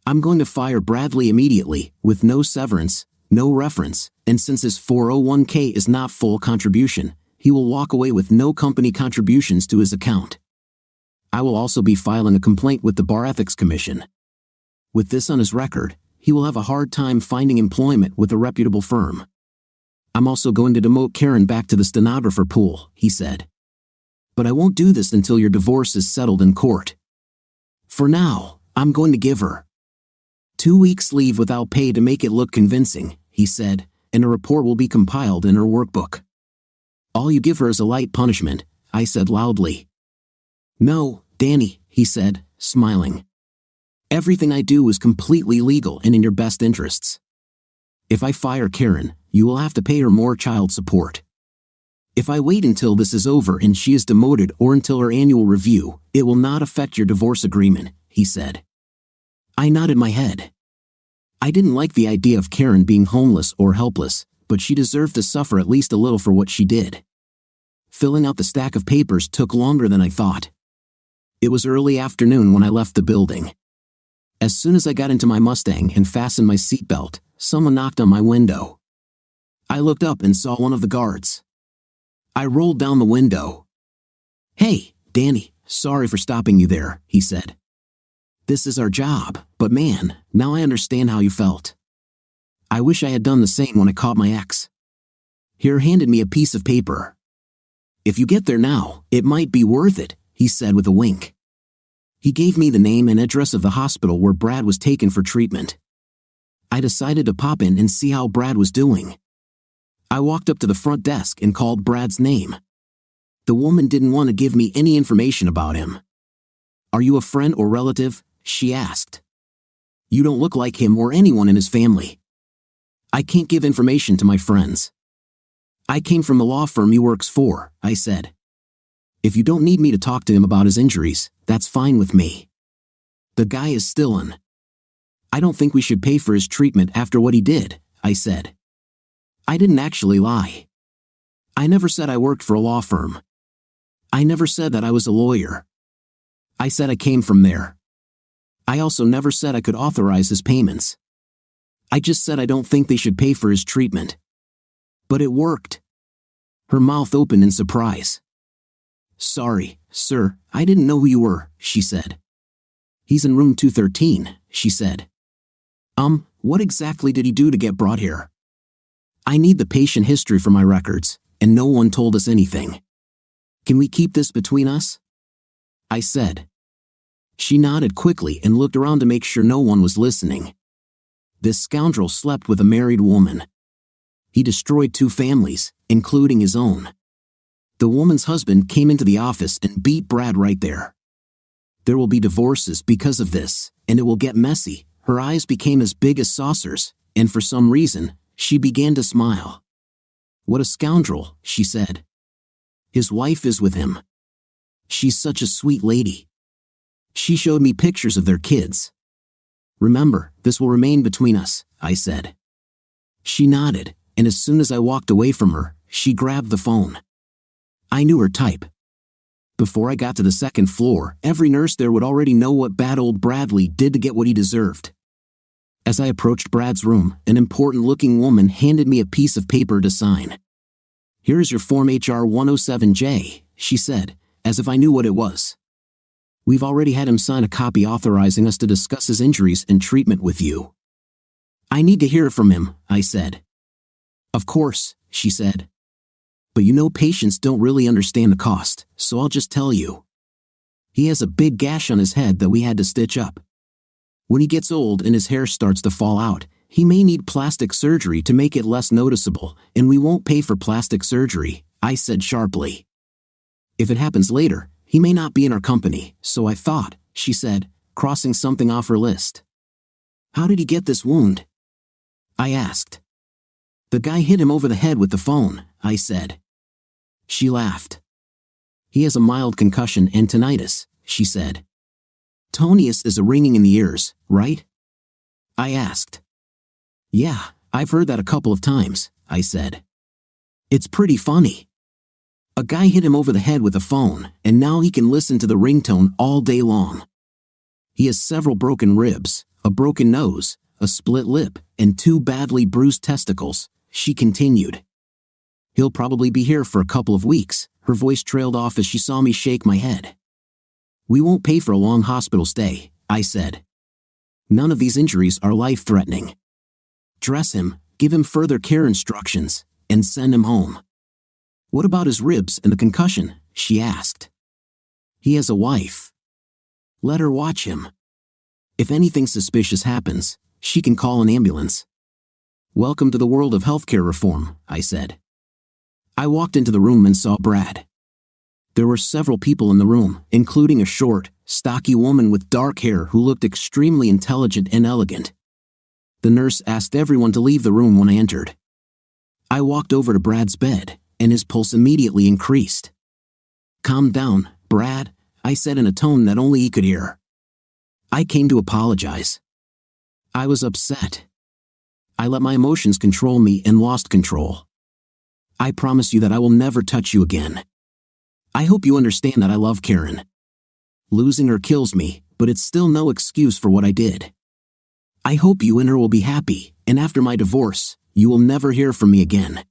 I'm going to fire Bradley immediately, with no severance, no reference, and since his 401k is not full contribution, he will walk away with no company contributions to his account. I will also be filing a complaint with the Bar Ethics Commission. With this on his record, he will have a hard time finding employment with a reputable firm. I'm also going to demote Karen back to the stenographer pool, he said. But I won't do this until your divorce is settled in court. For now, I'm going to give her 2 weeks leave without pay to make it look convincing, he said, and a report will be compiled in her workbook. All you give her is a light punishment, I said loudly. No, Danny, he said, smiling. Everything I do is completely legal and in your best interests. If I fire Karen, you will have to pay her more child support. If I wait until this is over and she is demoted or until her annual review, it will not affect your divorce agreement, he said. I nodded my head. I didn't like the idea of Karen being homeless or helpless, but she deserved to suffer at least a little for what she did. Filling out the stack of papers took longer than I thought. It was early afternoon when I left the building. As soon as I got into my Mustang and fastened my seatbelt, someone knocked on my window. I looked up and saw one of the guards. I rolled down the window. Hey, Danny, sorry for stopping you there, he said. This is our job, but man, now I understand how you felt. I wish I had done the same when I caught my ex. He handed me a piece of paper. If you get there now, it might be worth it, he said with a wink. He gave me the name and address of the hospital where Brad was taken for treatment. I decided to pop in and see how Brad was doing. I walked up to the front desk and called Brad's name. The woman didn't want to give me any information about him. Are you a friend or relative? She asked. You don't look like him or anyone in his family. I can't give information to my friends. I came from the law firm he works for, I said. If you don't need me to talk to him about his injuries, that's fine with me. The guy is still in. I don't think we should pay for his treatment after what he did, I said. I didn't actually lie. I never said I worked for a law firm. I never said that I was a lawyer. I said I came from there. I also never said I could authorize his payments. I just said I don't think they should pay for his treatment. But it worked. Her mouth opened in surprise. Sorry, sir, I didn't know who you were, she said. He's in room 213, she said. What exactly did he do to get brought here? I need the patient history for my records, and no one told us anything. Can we keep this between us? I said. She nodded quickly and looked around to make sure no one was listening. This scoundrel slept with a married woman. He destroyed 2 families, including his own. The woman's husband came into the office and beat Brad right there. There will be divorces because of this, and it will get messy. Her eyes became as big as saucers, and for some reason, she began to smile. What a scoundrel, she said. His wife is with him. She's such a sweet lady. She showed me pictures of their kids. Remember, this will remain between us, I said. She nodded, and as soon as I walked away from her, she grabbed the phone. I knew her type. Before I got to the 2nd floor, every nurse there would already know what bad old Bradley did to get what he deserved. As I approached Brad's room, an important-looking woman handed me a piece of paper to sign. Here is your Form HR 107J, she said, as if I knew what it was. We've already had him sign a copy authorizing us to discuss his injuries and treatment with you. I need to hear from him, I said. Of course, she said. But you know patients don't really understand the cost, so I'll just tell you. He has a big gash on his head that we had to stitch up. When he gets old and his hair starts to fall out, he may need plastic surgery to make it less noticeable, and we won't pay for plastic surgery," I said sharply. "If it happens later, he may not be in our company, so I thought," she said, crossing something off her list. "How did he get this wound?" I asked. "The guy hit him over the head with the phone," I said. She laughed. "He has a mild concussion and tinnitus," she said. "Tinnitus is a ringing in the ears, right?" I asked. "Yeah, I've heard that a couple of times," I said. "It's pretty funny. A guy hit him over the head with a phone, and now he can listen to the ringtone all day long. He has several broken ribs, a broken nose, a split lip, and 2 badly bruised testicles," she continued. "He'll probably be here for a couple of weeks," her voice trailed off as she saw me shake my head. "We won't pay for a long hospital stay," I said. "None of these injuries are life-threatening. Dress him, give him further care instructions, and send him home." "What about his ribs and the concussion?" she asked. "He has a wife. Let her watch him. If anything suspicious happens, she can call an ambulance." "Welcome to the world of healthcare reform," I said. I walked into the room and saw Brad. There were several people in the room, including a short, stocky woman with dark hair who looked extremely intelligent and elegant. The nurse asked everyone to leave the room when I entered. I walked over to Brad's bed, and his pulse immediately increased. "Calm down, Brad," I said in a tone that only he could hear. I came to apologize. I was upset. I let my emotions control me and lost control. "I promise you that I will never touch you again. I hope you understand that I love Karen. Losing her kills me, but it's still no excuse for what I did. I hope you and her will be happy, and after my divorce, you will never hear from me again."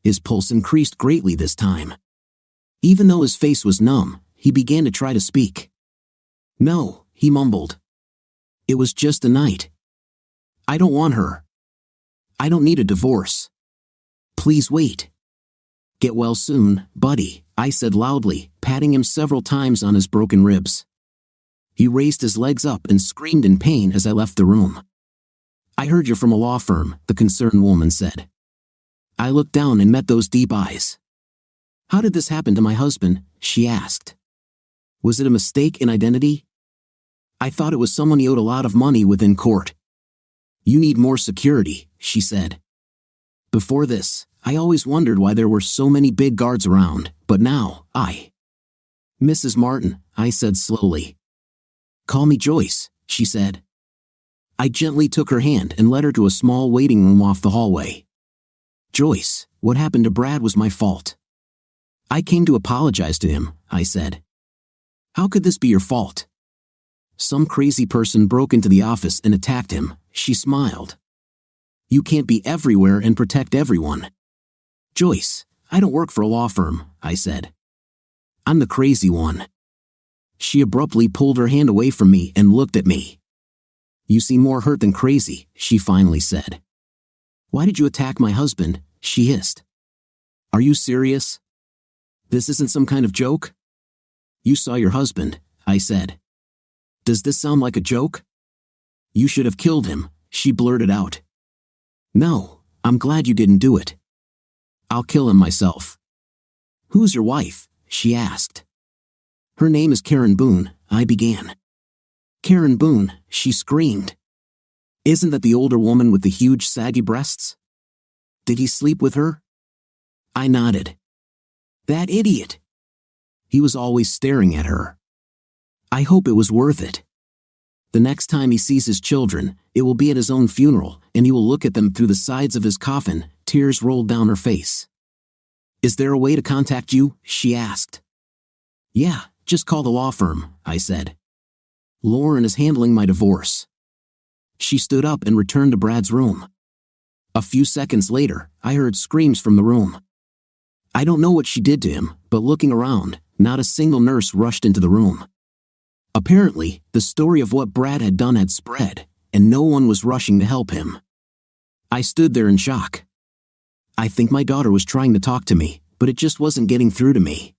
His pulse increased greatly this time. Even though his face was numb, he began to try to speak. "No," he mumbled. "It was just a night. I don't want her. I don't need a divorce. Please wait. Get well soon, buddy," I said loudly, patting him several times on his broken ribs. He raised his legs up and screamed in pain as I left the room. "I heard you're from a law firm," the concerned woman said. I looked down and met those deep eyes. "How did this happen to my husband?" she asked. "Was it a mistake in identity? I thought it was someone he owed a lot of money within court." "You need more security," she said. "Before this, I always wondered why there were so many big guards around, but now, Mrs. Martin," I said slowly. "Call me Joyce," she said. I gently took her hand and led her to a small waiting room off the hallway. "Joyce, what happened to Brad was my fault. I came to apologize to him," I said. "How could this be your fault?" "Some crazy person broke into the office and attacked him," she smiled. "You can't be everywhere and protect everyone." "Joyce, I don't work for a law firm," I said. "I'm the crazy one." She abruptly pulled her hand away from me and looked at me. "You seem more hurt than crazy," she finally said. "Why did you attack my husband?" she hissed. "Are you serious? This isn't some kind of joke?" "You saw your husband," I said. "Does this sound like a joke?" "You should have killed him," she blurted out. "No, I'm glad you didn't do it. I'll kill him myself." "Who's your wife?" she asked. "Her name is Karen Boone," I began. "Karen Boone," she screamed. "Isn't that the older woman with the huge saggy breasts? Did he sleep with her?" I nodded. "That idiot. He was always staring at her. I hope it was worth it. The next time he sees his children, it will be at his own funeral, and he will look at them through the sides of his coffin." Tears rolled down her face. "Is there a way to contact you?" she asked. "Yeah, just call the law firm," I said. "Lauren is handling my divorce." She stood up and returned to Brad's room. A few seconds later, I heard screams from the room. I don't know what she did to him, but looking around, not a single nurse rushed into the room. Apparently, the story of what Brad had done had spread, and no one was rushing to help him. I stood there in shock. I think my daughter was trying to talk to me, but it just wasn't getting through to me.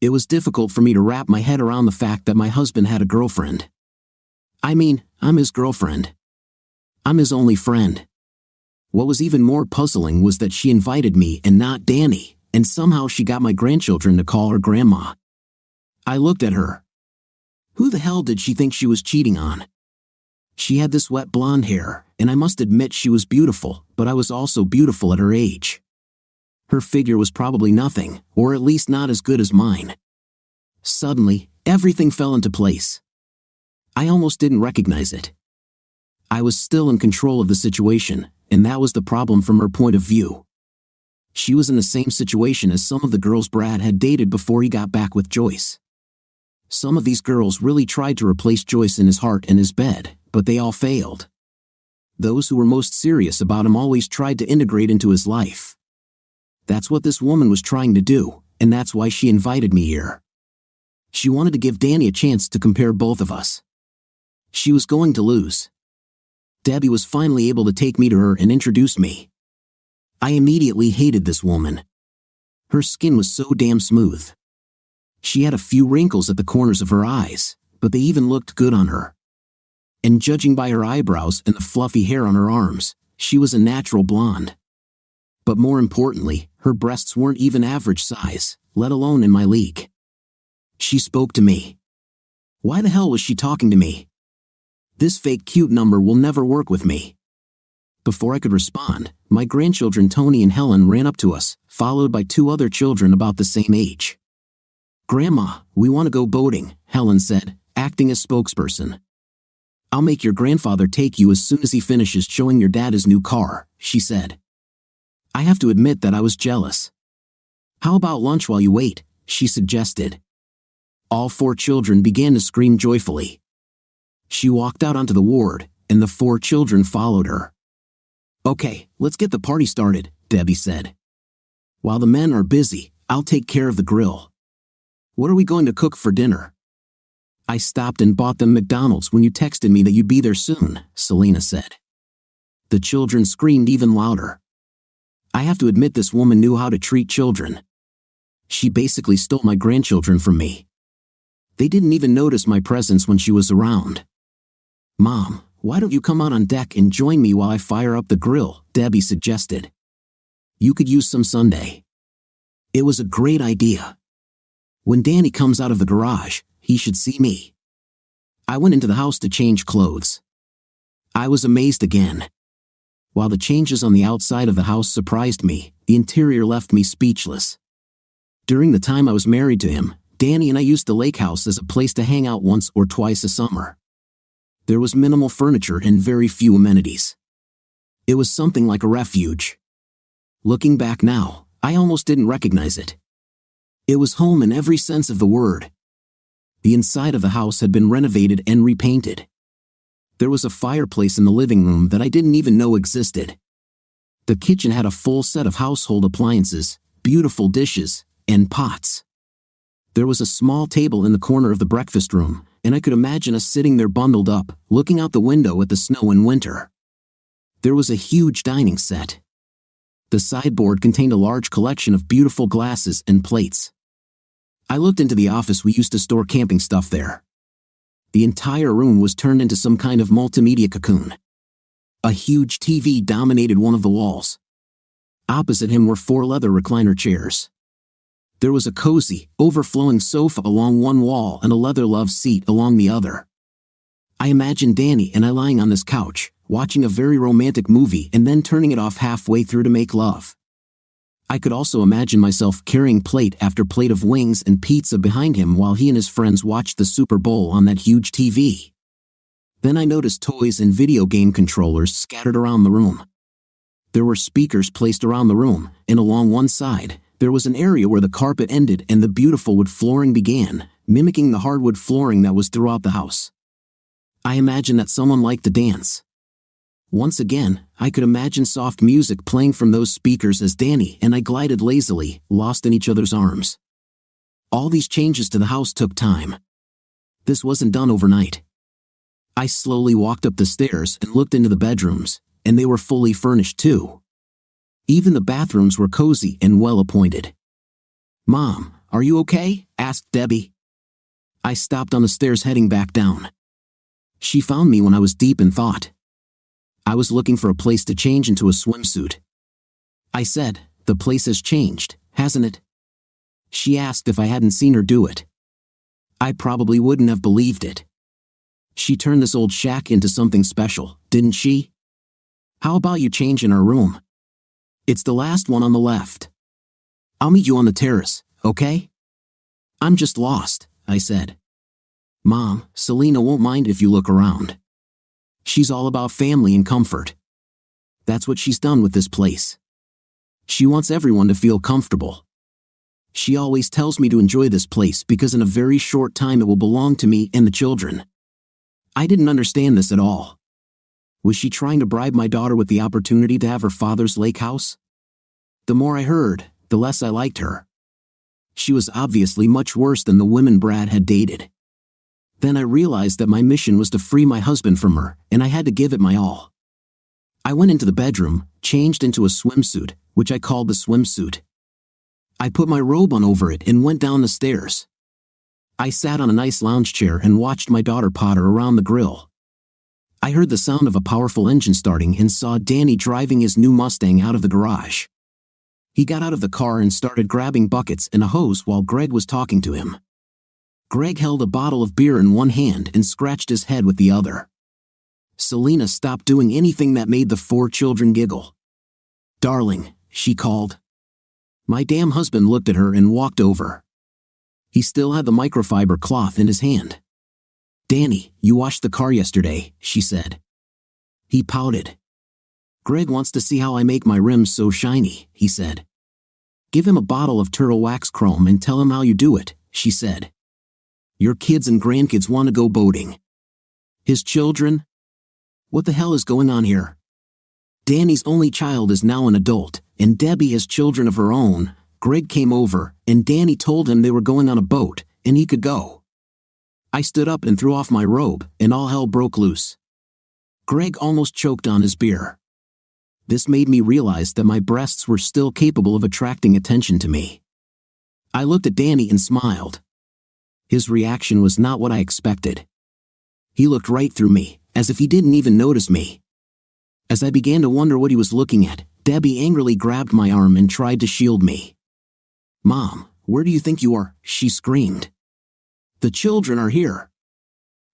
It was difficult for me to wrap my head around the fact that my husband had a girlfriend. I mean, I'm his girlfriend. I'm his only friend. What was even more puzzling was that she invited me and not Danny, and somehow she got my grandchildren to call her grandma. I looked at her. Who the hell did she think she was cheating on? She had this wet blonde hair, and I must admit she was beautiful, but I was also beautiful at her age. Her figure was probably nothing, or at least not as good as mine. Suddenly, everything fell into place. I almost didn't recognize it. I was still in control of the situation, and that was the problem from her point of view. She was in the same situation as some of the girls Brad had dated before he got back with Joyce. Some of these girls really tried to replace Joyce in his heart and his bed, but they all failed. Those who were most serious about him always tried to integrate into his life. That's what this woman was trying to do, and that's why she invited me here. She wanted to give Danny a chance to compare both of us. She was going to lose. Debbie was finally able to take me to her and introduce me. I immediately hated this woman. Her skin was so damn smooth. She had a few wrinkles at the corners of her eyes, but they even looked good on her. And judging by her eyebrows and the fluffy hair on her arms, she was a natural blonde. But more importantly, her breasts weren't even average size, let alone in my league. She spoke to me. Why the hell was she talking to me? This fake cute number will never work with me. Before I could respond, my grandchildren Tony and Helen ran up to us, followed by 2 other children about the same age. Grandma, we want to go boating, Helen said, acting as spokesperson. I'll make your grandfather take you as soon as he finishes showing your dad his new car, she said. I have to admit that I was jealous. How about lunch while you wait, she suggested. All 4 children began to scream joyfully. She walked out onto the ward, and the 4 children followed her. Okay, let's get the party started, Debbie said. While the men are busy, I'll take care of the grill. What are we going to cook for dinner? I stopped and bought them McDonald's when you texted me that you'd be there soon, Selena said. The children screamed even louder. I have to admit this woman knew how to treat children. She basically stole my grandchildren from me. They didn't even notice my presence when she was around. Mom, why don't you come out on deck and join me while I fire up the grill, Debbie suggested. You could use some sundae. It was a great idea. When Danny comes out of the garage, he should see me. I went into the house to change clothes. I was amazed again. While the changes on the outside of the house surprised me, the interior left me speechless. During the time I was married to him, Danny and I used the lake house as a place to hang out once or twice a summer. There was minimal furniture and very few amenities. It was something like a refuge. Looking back now, I almost didn't recognize it. It was home in every sense of the word. The inside of the house had been renovated and repainted. There was a fireplace in the living room that I didn't even know existed. The kitchen had a full set of household appliances, beautiful dishes, and pots. There was a small table in the corner of the breakfast room, and I could imagine us sitting there bundled up, looking out the window at the snow in winter. There was a huge dining set. The sideboard contained a large collection of beautiful glasses and plates. I looked into the office we used to store camping stuff there. The entire room was turned into some kind of multimedia cocoon. A huge TV dominated one of the walls. Opposite him were 4 leather recliner chairs. There was a cozy, overflowing sofa along one wall and a leather love seat along the other. I imagined Danny and I lying on this couch, watching a very romantic movie and then turning it off halfway through to make love. I could also imagine myself carrying plate after plate of wings and pizza behind him while he and his friends watched the Super Bowl on that huge TV. Then I noticed toys and video game controllers scattered around the room. There were speakers placed around the room, and along one side, there was an area where the carpet ended and the beautiful wood flooring began, mimicking the hardwood flooring that was throughout the house. I imagined that someone liked to dance. Once again, I could imagine soft music playing from those speakers as Danny and I glided lazily, lost in each other's arms. All these changes to the house took time. This wasn't done overnight. I slowly walked up the stairs and looked into the bedrooms, and they were fully furnished too. Even the bathrooms were cozy and well appointed. Mom, Are you okay? Asked Debbie. I stopped on the stairs heading back down. She found me when I was deep in thought. I was looking for a place to change into a swimsuit. I said, "The place has changed, hasn't it?" She asked if I hadn't seen her do it. I probably wouldn't have believed it. She turned this old shack into something special, didn't she? How about you change in our room? It's the last one on the left. I'll meet you on the terrace, okay? I'm just lost, I said. Mom, Selena won't mind if you look around. She's all about family and comfort. That's what she's done with this place. She wants everyone to feel comfortable. She always tells me to enjoy this place because in a very short time it will belong to me and the children. I didn't understand this at all. Was she trying to bribe my daughter with the opportunity to have her father's lake house? The more I heard, the less I liked her. She was obviously much worse than the women Brad had dated. Then I realized that my mission was to free my husband from her, and I had to give it my all. I went into the bedroom, changed into a swimsuit, which I called the swimsuit. I put my robe on over it and went down the stairs. I sat on a nice lounge chair and watched my daughter potter around the grill. I heard the sound of a powerful engine starting and saw Danny driving his new Mustang out of the garage. He got out of the car and started grabbing buckets and a hose while Greg was talking to him. Greg held a bottle of beer in one hand and scratched his head with the other. Selena stopped doing anything that made the 4 children giggle. "Darling," she called. My damn husband looked at her and walked over. He still had the microfiber cloth in his hand. "Danny, you washed the car yesterday," she said. He pouted. "Greg wants to see how I make my rims so shiny," he said. "Give him a bottle of turtle wax chrome and tell him how you do it," she said. "Your kids and grandkids want to go boating." His children? What the hell is going on here? Danny's only child is now an adult, and Debbie has children of her own. Greg came over, and Danny told him they were going on a boat, and he could go. I stood up and threw off my robe, and all hell broke loose. Greg almost choked on his beer. This made me realize that my breasts were still capable of attracting attention to me. I looked at Danny and smiled. His reaction was not what I expected. He looked right through me, as if he didn't even notice me. As I began to wonder what he was looking at, Debbie angrily grabbed my arm and tried to shield me. "Mom, where do you think you are?" she screamed. "The children are here.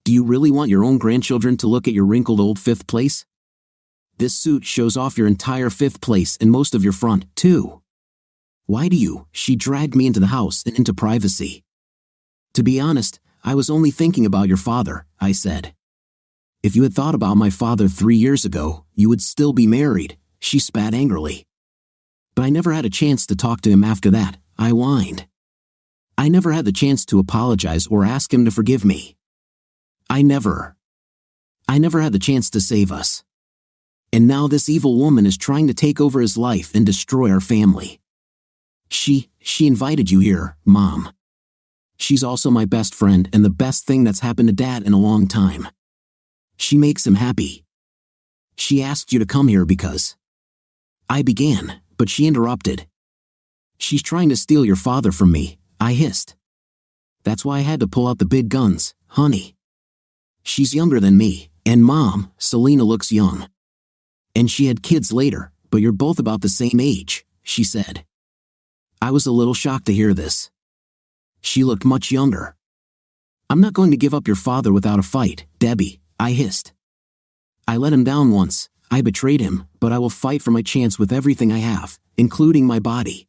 Do you really want your own grandchildren to look at your wrinkled old fifth place? This suit shows off your entire fifth place and most of your front, too. Why do you?" She dragged me into the house and into privacy. "To be honest, I was only thinking about your father," I said. "If you had thought about my father 3 years ago, you would still be married," she spat angrily. "But I never had a chance to talk to him after that," I whined. "I never had the chance to apologize or ask him to forgive me. I never had the chance to save us. And now this evil woman is trying to take over his life and destroy our family. She invited you here, Mom. She's also my best friend and the best thing that's happened to Dad in a long time. She makes him happy. She asked you to come here because..." I began, but she interrupted. "She's trying to steal your father from me," I hissed. "That's why I had to pull out the big guns, honey. She's younger than me, and Mom, Selena looks young. And she had kids later, but you're both about the same age," she said. I was a little shocked to hear this. She looked much younger. "I'm not going to give up your father without a fight, Debbie," I hissed. "I let him down once, I betrayed him, but I will fight for my chance with everything I have, including my body."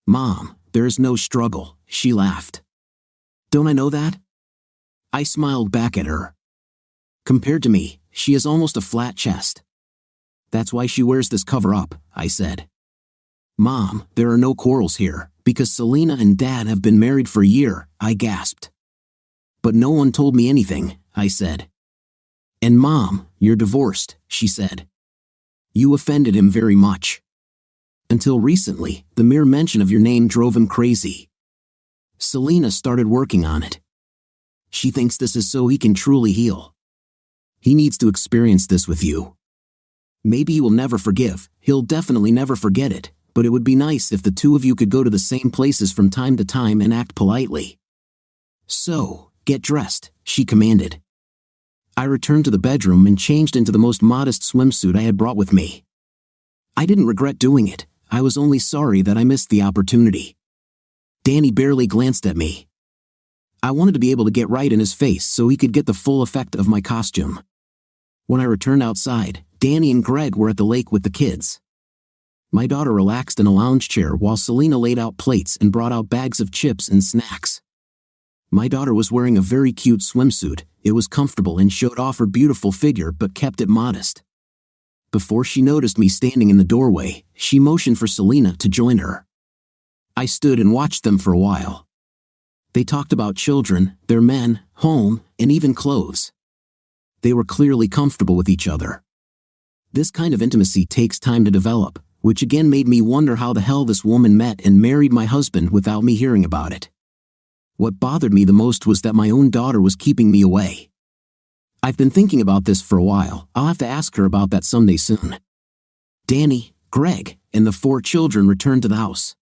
"Mom, there is no struggle," she laughed. "Don't I know that?" I smiled back at her. "Compared to me, she has almost a flat chest. That's why she wears this cover-up," I said. "Mom, there are no quarrels here, because Selena and Dad have been married for a year," I gasped. "But no one told me anything," I said. "And Mom, you're divorced," she said. "You offended him very much. Until recently, the mere mention of your name drove him crazy. Selena started working on it. She thinks this is so he can truly heal. He needs to experience this with you. Maybe he will never forgive, he'll definitely never forget it, but it would be nice if the two of you could go to the same places from time to time and act politely." "So, get dressed," she commanded. I returned to the bedroom and changed into the most modest swimsuit I had brought with me. I didn't regret doing it. I was only sorry that I missed the opportunity. Danny barely glanced at me. I wanted to be able to get right in his face so he could get the full effect of my costume. When I returned outside, Danny and Greg were at the lake with the kids. My daughter relaxed in a lounge chair while Selena laid out plates and brought out bags of chips and snacks. My daughter was wearing a very cute swimsuit. It was comfortable and showed off her beautiful figure but kept it modest. Before she noticed me standing in the doorway, she motioned for Selena to join her. I stood and watched them for a while. They talked about children, their men, home, and even clothes. They were clearly comfortable with each other. This kind of intimacy takes time to develop, which again made me wonder how the hell this woman met and married my husband without me hearing about it. What bothered me the most was that my own daughter was keeping me away. I've been thinking about this for a while. I'll have to ask her about that someday soon. Danny, Greg, and the 4 children returned to the house.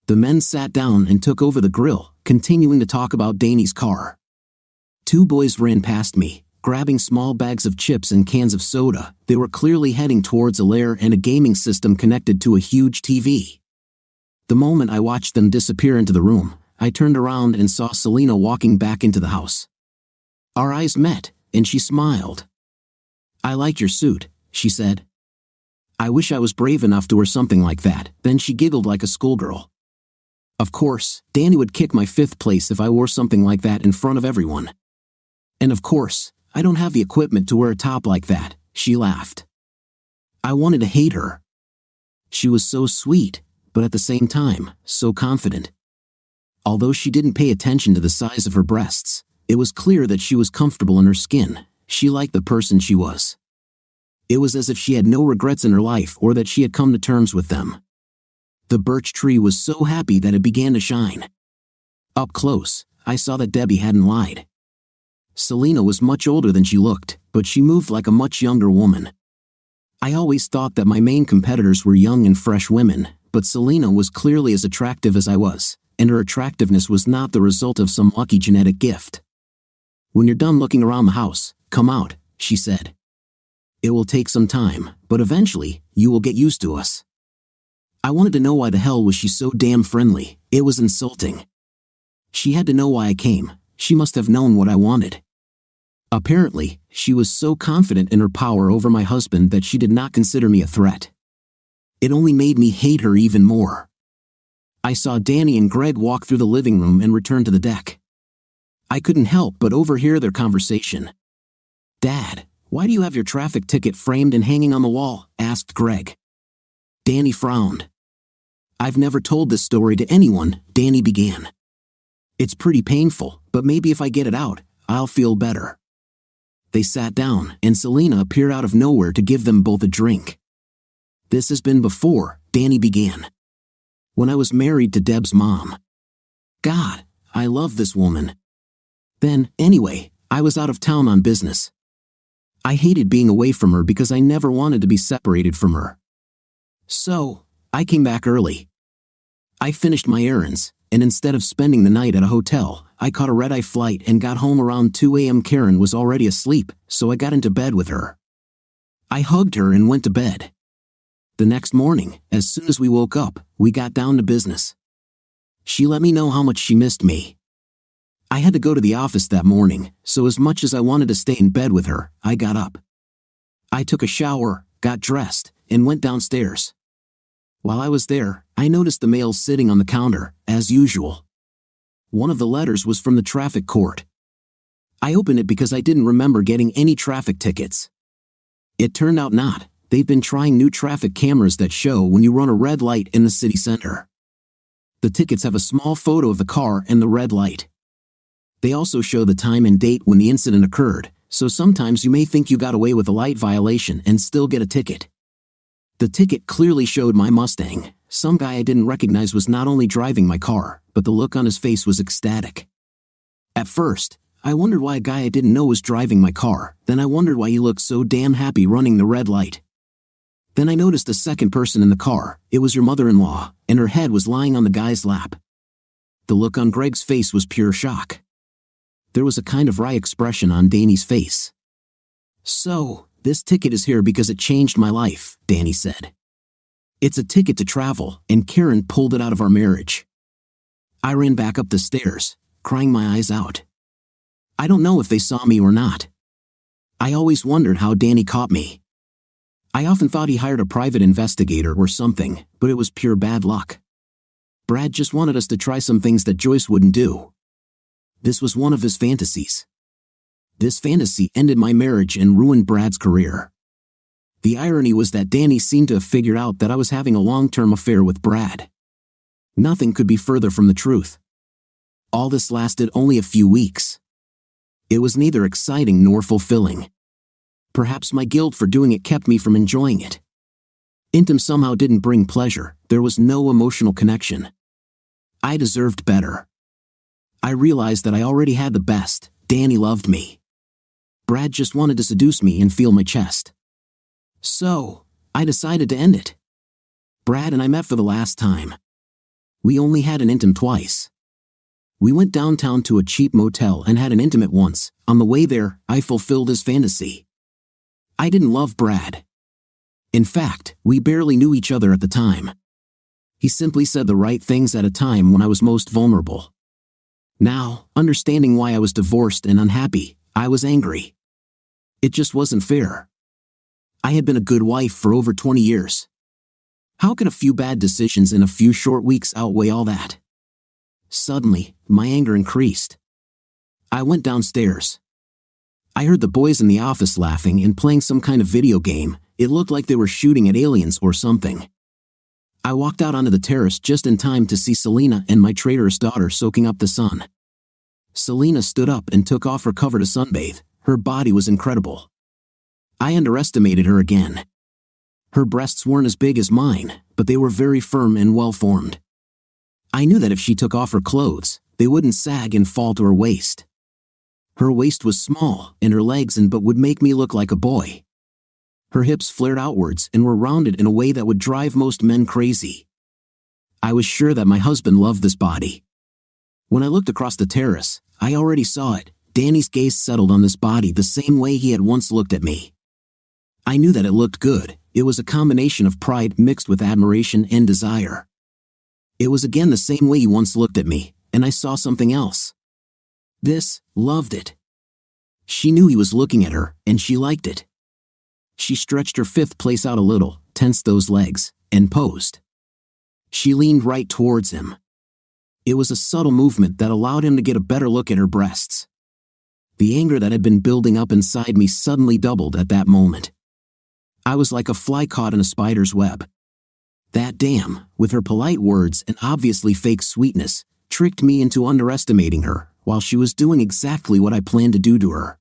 The men sat down and took over the grill, continuing to talk about Danny's car. 2 boys ran past me, grabbing small bags of chips and cans of soda. They were clearly heading towards a lair and a gaming system connected to a huge TV. The moment I watched them disappear into the room, I turned around and saw Selena walking back into the house. Our eyes met, and she smiled. "I like your suit," she said. "I wish I was brave enough to wear something like that." Then she giggled like a schoolgirl. Of course, Danny would kick my 5th place if I wore something like that in front of everyone. And of course, I don't have the equipment to wear a top like that, she laughed. I wanted to hate her. She was so sweet, but at the same time, so confident. Although she didn't pay attention to the size of her breasts, it was clear that she was comfortable in her skin. She liked the person she was. It was as if she had no regrets in her life or that she had come to terms with them. The birch tree was so happy that it began to shine. Up close, I saw that Debbie hadn't lied. Selena was much older than she looked, but she moved like a much younger woman. I always thought that my main competitors were young and fresh women, but Selena was clearly as attractive as I was, and her attractiveness was not the result of some lucky genetic gift. "When you're done looking around the house, come out," she said. "It will take some time, but eventually, you will get used to us." I wanted to know why the hell was she so damn friendly. It was insulting. She had to know why I came. She must have known what I wanted. Apparently, she was so confident in her power over my husband that she did not consider me a threat. It only made me hate her even more. I saw Danny and Greg walk through the living room and return to the deck. I couldn't help but overhear their conversation. "Dad, why do you have your traffic ticket framed and hanging on the wall?" asked Greg. Danny frowned. "I've never told this story to anyone," Danny began. "It's pretty painful, but maybe if I get it out, I'll feel better." They sat down, and Selena appeared out of nowhere to give them both a drink. "This has been before," Danny began. "When I was married to Deb's mom. God, I love this woman. Then, anyway, I was out of town on business. I hated being away from her because I never wanted to be separated from her. So, I came back early. I finished my errands, and instead of spending the night at a hotel, I caught a red-eye flight and got home around 2 a.m. Karen was already asleep, so I got into bed with her. I hugged her and went to bed. The next morning, as soon as we woke up, we got down to business. She let me know how much she missed me. I had to go to the office that morning, so as much as I wanted to stay in bed with her, I got up. I took a shower, got dressed, and went downstairs. While I was there, I noticed the mail sitting on the counter, as usual. One of the letters was from the traffic court. I opened it because I didn't remember getting any traffic tickets. It turned out not. They've been trying new traffic cameras that show when you run a red light in the city center. The tickets have a small photo of the car and the red light. They also show the time and date when the incident occurred, so sometimes you may think you got away with a light violation and still get a ticket. The ticket clearly showed my Mustang. Some guy I didn't recognize was not only driving my car, but the look on his face was ecstatic. At first, I wondered why a guy I didn't know was driving my car, then I wondered why he looked so damn happy running the red light. Then I noticed a second person in the car. It was your mother-in-law, and her head was lying on the guy's lap. The look on Greg's face was pure shock. There was a kind of wry expression on Danny's face. "So, this ticket is here because it changed my life," Danny said. "It's a ticket to travel, and Karen pulled it out of our marriage." I ran back up the stairs, crying my eyes out. I don't know if they saw me or not. I always wondered how Danny caught me. I often thought he hired a private investigator or something, but it was pure bad luck. Brad just wanted us to try some things that Joyce wouldn't do. This was one of his fantasies. This fantasy ended my marriage and ruined Brad's career. The irony was that Danny seemed to have figured out that I was having a long-term affair with Brad. Nothing could be further from the truth. All this lasted only a few weeks. It was neither exciting nor fulfilling. Perhaps my guilt for doing it kept me from enjoying it. Intim somehow didn't bring pleasure. There was no emotional connection. I deserved better. I realized that I already had the best. Danny loved me. Brad just wanted to seduce me and feel my chest. So, I decided to end it. Brad and I met for the last time. We only had an intim twice. We went downtown to a cheap motel and had an intimate once. On the way there, I fulfilled his fantasy. I didn't love Brad. In fact, we barely knew each other at the time. He simply said the right things at a time when I was most vulnerable. Now, understanding why I was divorced and unhappy, I was angry. It just wasn't fair. I had been a good wife for over 20 years. How could a few bad decisions in a few short weeks outweigh all that? Suddenly, my anger increased. I went downstairs. I heard the boys in the office laughing and playing some kind of video game. It looked like they were shooting at aliens or something. I walked out onto the terrace just in time to see Selena and my traitorous daughter soaking up the sun. Selena stood up and took off her cover to sunbathe. Her body was incredible. I underestimated her again. Her breasts weren't as big as mine, but they were very firm and well-formed. I knew that if she took off her clothes, they wouldn't sag and fall to her waist. Her waist was small, and her legs but would make me look like a boy. Her hips flared outwards and were rounded in a way that would drive most men crazy. I was sure that my husband loved this body. When I looked across the terrace, I already saw it. Danny's gaze settled on this body the same way he had once looked at me. I knew that it looked good. It was a combination of pride mixed with admiration and desire. It was again the same way he once looked at me, and I saw something else. This, loved it. She knew he was looking at her, and she liked it. She stretched her fifth place out a little, tensed those legs, and posed. She leaned right towards him. It was a subtle movement that allowed him to get a better look at her breasts. The anger that had been building up inside me suddenly doubled at that moment. I was like a fly caught in a spider's web. That dame, with her polite words and obviously fake sweetness, tricked me into underestimating her, while she was doing exactly what I planned to do to her.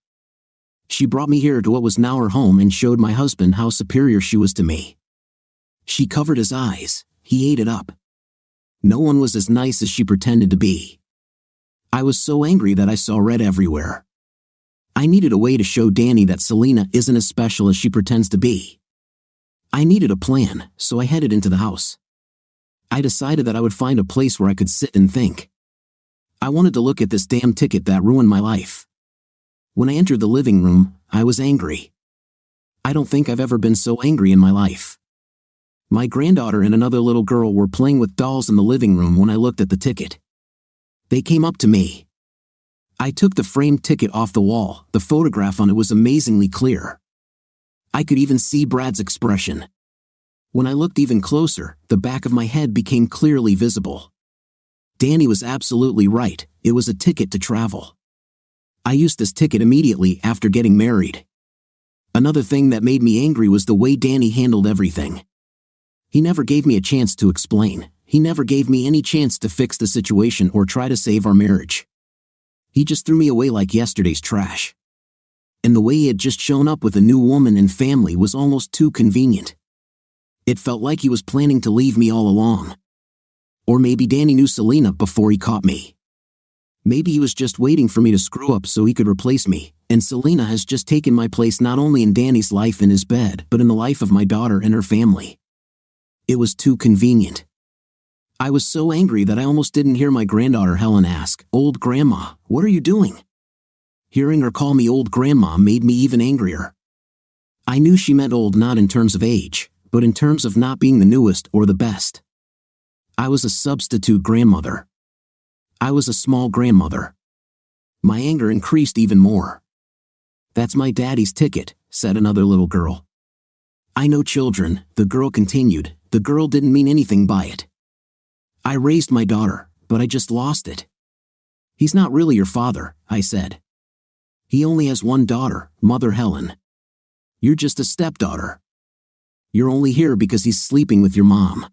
She brought me here to what was now her home and showed my husband how superior she was to me. She covered his eyes. He ate it up. No one was as nice as she pretended to be. I was so angry that I saw red everywhere. I needed a way to show Danny that Selena isn't as special as she pretends to be. I needed a plan, so I headed into the house. I decided that I would find a place where I could sit and think. I wanted to look at this damn ticket that ruined my life. When I entered the living room, I was angry. I don't think I've ever been so angry in my life. My granddaughter and another little girl were playing with dolls in the living room when I looked at the ticket. They came up to me. I took the framed ticket off the wall. The photograph on it was amazingly clear. I could even see Brad's expression. When I looked even closer, the back of my head became clearly visible. Danny was absolutely right. It was a ticket to travel. I used this ticket immediately after getting married. Another thing that made me angry was the way Danny handled everything. He never gave me a chance to explain. He never gave me any chance to fix the situation or try to save our marriage. He just threw me away like yesterday's trash. And the way he had just shown up with a new woman and family was almost too convenient. It felt like he was planning to leave me all along. Or maybe Danny knew Selena before he caught me. Maybe he was just waiting for me to screw up so he could replace me, And Selena has just taken my place not only in Danny's life in his bed, but in the life of my daughter and her family. It was too convenient. I was so angry that I almost didn't hear my granddaughter Helen ask, "Old Grandma, what are you doing?" Hearing her call me old grandma made me even angrier. I knew she meant old not in terms of age, but in terms of not being the newest or the best. I was a substitute grandmother. I was a small grandmother. My anger increased even more. "That's my daddy's ticket," said another little girl. "I know children," the girl continued. The girl didn't mean anything by it. "I raised my daughter, but I just lost it." "He's not really your father," I said. "He only has one daughter, Mother Helen. You're just a stepdaughter. You're only here because he's sleeping with your mom."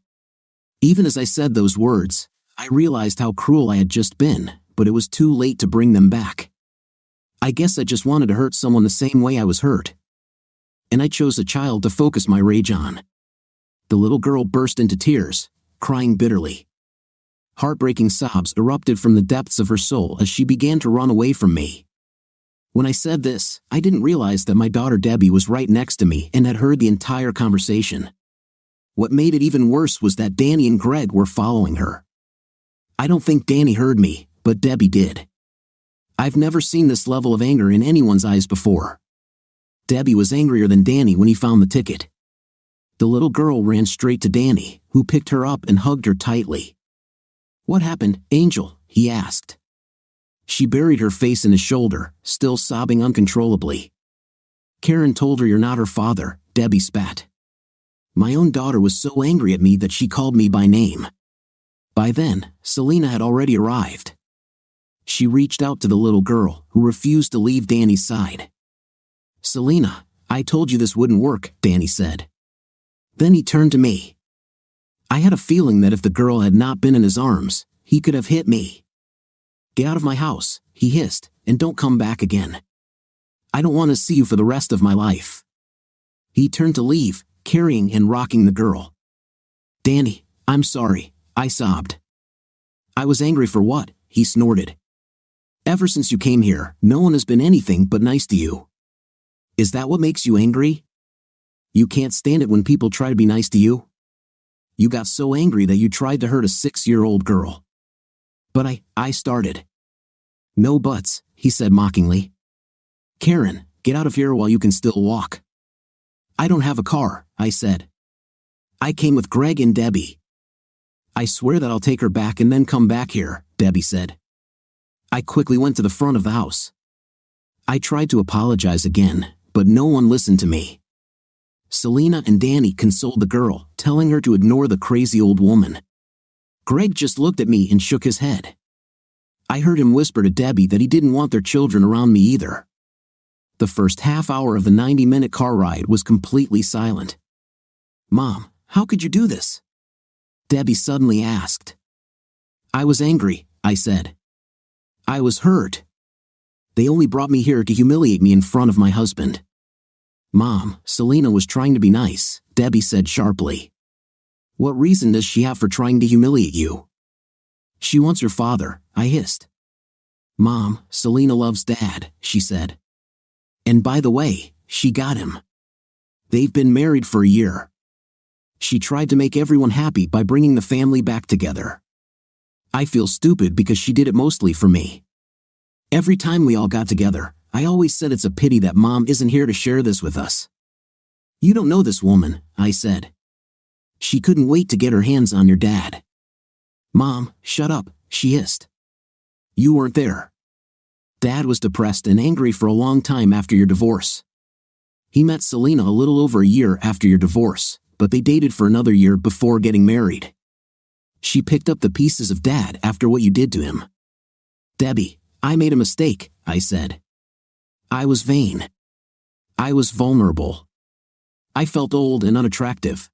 Even as I said those words, I realized how cruel I had just been, but it was too late to bring them back. I guess I just wanted to hurt someone the same way I was hurt. And I chose a child to focus my rage on. The little girl burst into tears, crying bitterly. Heartbreaking sobs erupted from the depths of her soul as she began to run away from me. When I said this, I didn't realize that my daughter Debbie was right next to me and had heard the entire conversation. What made it even worse was that Danny and Greg were following her. I don't think Danny heard me, but Debbie did. I've never seen this level of anger in anyone's eyes before. Debbie was angrier than Danny when he found the ticket. The little girl ran straight to Danny, who picked her up and hugged her tightly. "What happened, Angel?" he asked. She buried her face in his shoulder, still sobbing uncontrollably. "Karen told her you're not her father," Debbie spat. My own daughter was so angry at me that she called me by name. By then, Selena had already arrived. She reached out to the little girl, who refused to leave Danny's side. "Selena, I told you this wouldn't work," Danny said. Then he turned to me. I had a feeling that if the girl had not been in his arms, he could have hit me. "Get out of my house," he hissed, "and don't come back again. I don't want to see you for the rest of my life." He turned to leave, carrying and rocking the girl. "Danny, I'm sorry," I sobbed. "I was angry for what?" he snorted. "Ever since you came here, no one has been anything but nice to you. Is that what makes you angry? You can't stand it when people try to be nice to you? You got so angry that you tried to hurt a 6-year-old girl." "But I started." "No buts," he said mockingly. "Karen, get out of here while you can still walk." "I don't have a car," I said. "I came with Greg and Debbie." "I swear that I'll take her back and then come back here," Debbie said. I quickly went to the front of the house. I tried to apologize again, but no one listened to me. Selena and Danny consoled the girl, telling her to ignore the crazy old woman. Greg just looked at me and shook his head. I heard him whisper to Debbie that he didn't want their children around me either. The first half hour of the 90-minute car ride was completely silent. "Mom, how could you do this?" Debbie suddenly asked. "I was angry," I said. "I was hurt. They only brought me here to humiliate me in front of my husband." "Mom, Selena was trying to be nice," Debbie said sharply. "What reason does she have for trying to humiliate you?" "She wants your father," I hissed. "Mom, Selena loves Dad," she said. "And by the way, she got him. They've been married for a year. She tried to make everyone happy by bringing the family back together. I feel stupid because she did it mostly for me. Every time we all got together, I always said it's a pity that Mom isn't here to share this with us." "You don't know this woman," I said. "She couldn't wait to get her hands on your dad." "Mom, shut up," she hissed. "You weren't there. Dad was depressed and angry for a long time after your divorce. He met Selena a little over a year after your divorce, but they dated for another year before getting married. She picked up the pieces of Dad after what you did to him." "Debbie, I made a mistake," I said. "I was vain. I was vulnerable. I felt old and unattractive.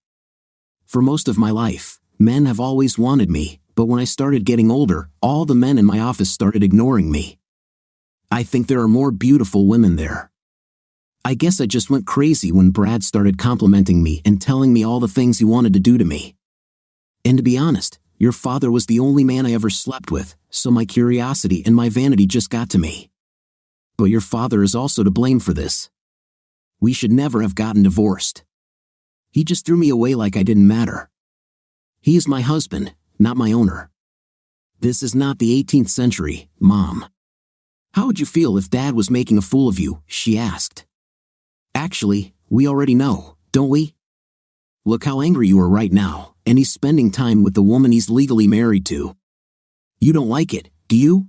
For most of my life, men have always wanted me, but when I started getting older, all the men in my office started ignoring me. I think there are more beautiful women there. I guess I just went crazy when Brad started complimenting me and telling me all the things he wanted to do to me. And to be honest, your father was the only man I ever slept with, so my curiosity and my vanity just got to me. but your father is also to blame for this. We should never have gotten divorced. He just threw me away like I didn't matter. He is my husband, not my owner. This is not the 18th century, Mom. How would you feel if Dad was making a fool of you? She asked. Actually, we already know, don't we? Look how angry you are right now, and he's spending time with the woman he's legally married to. You don't like it, do you?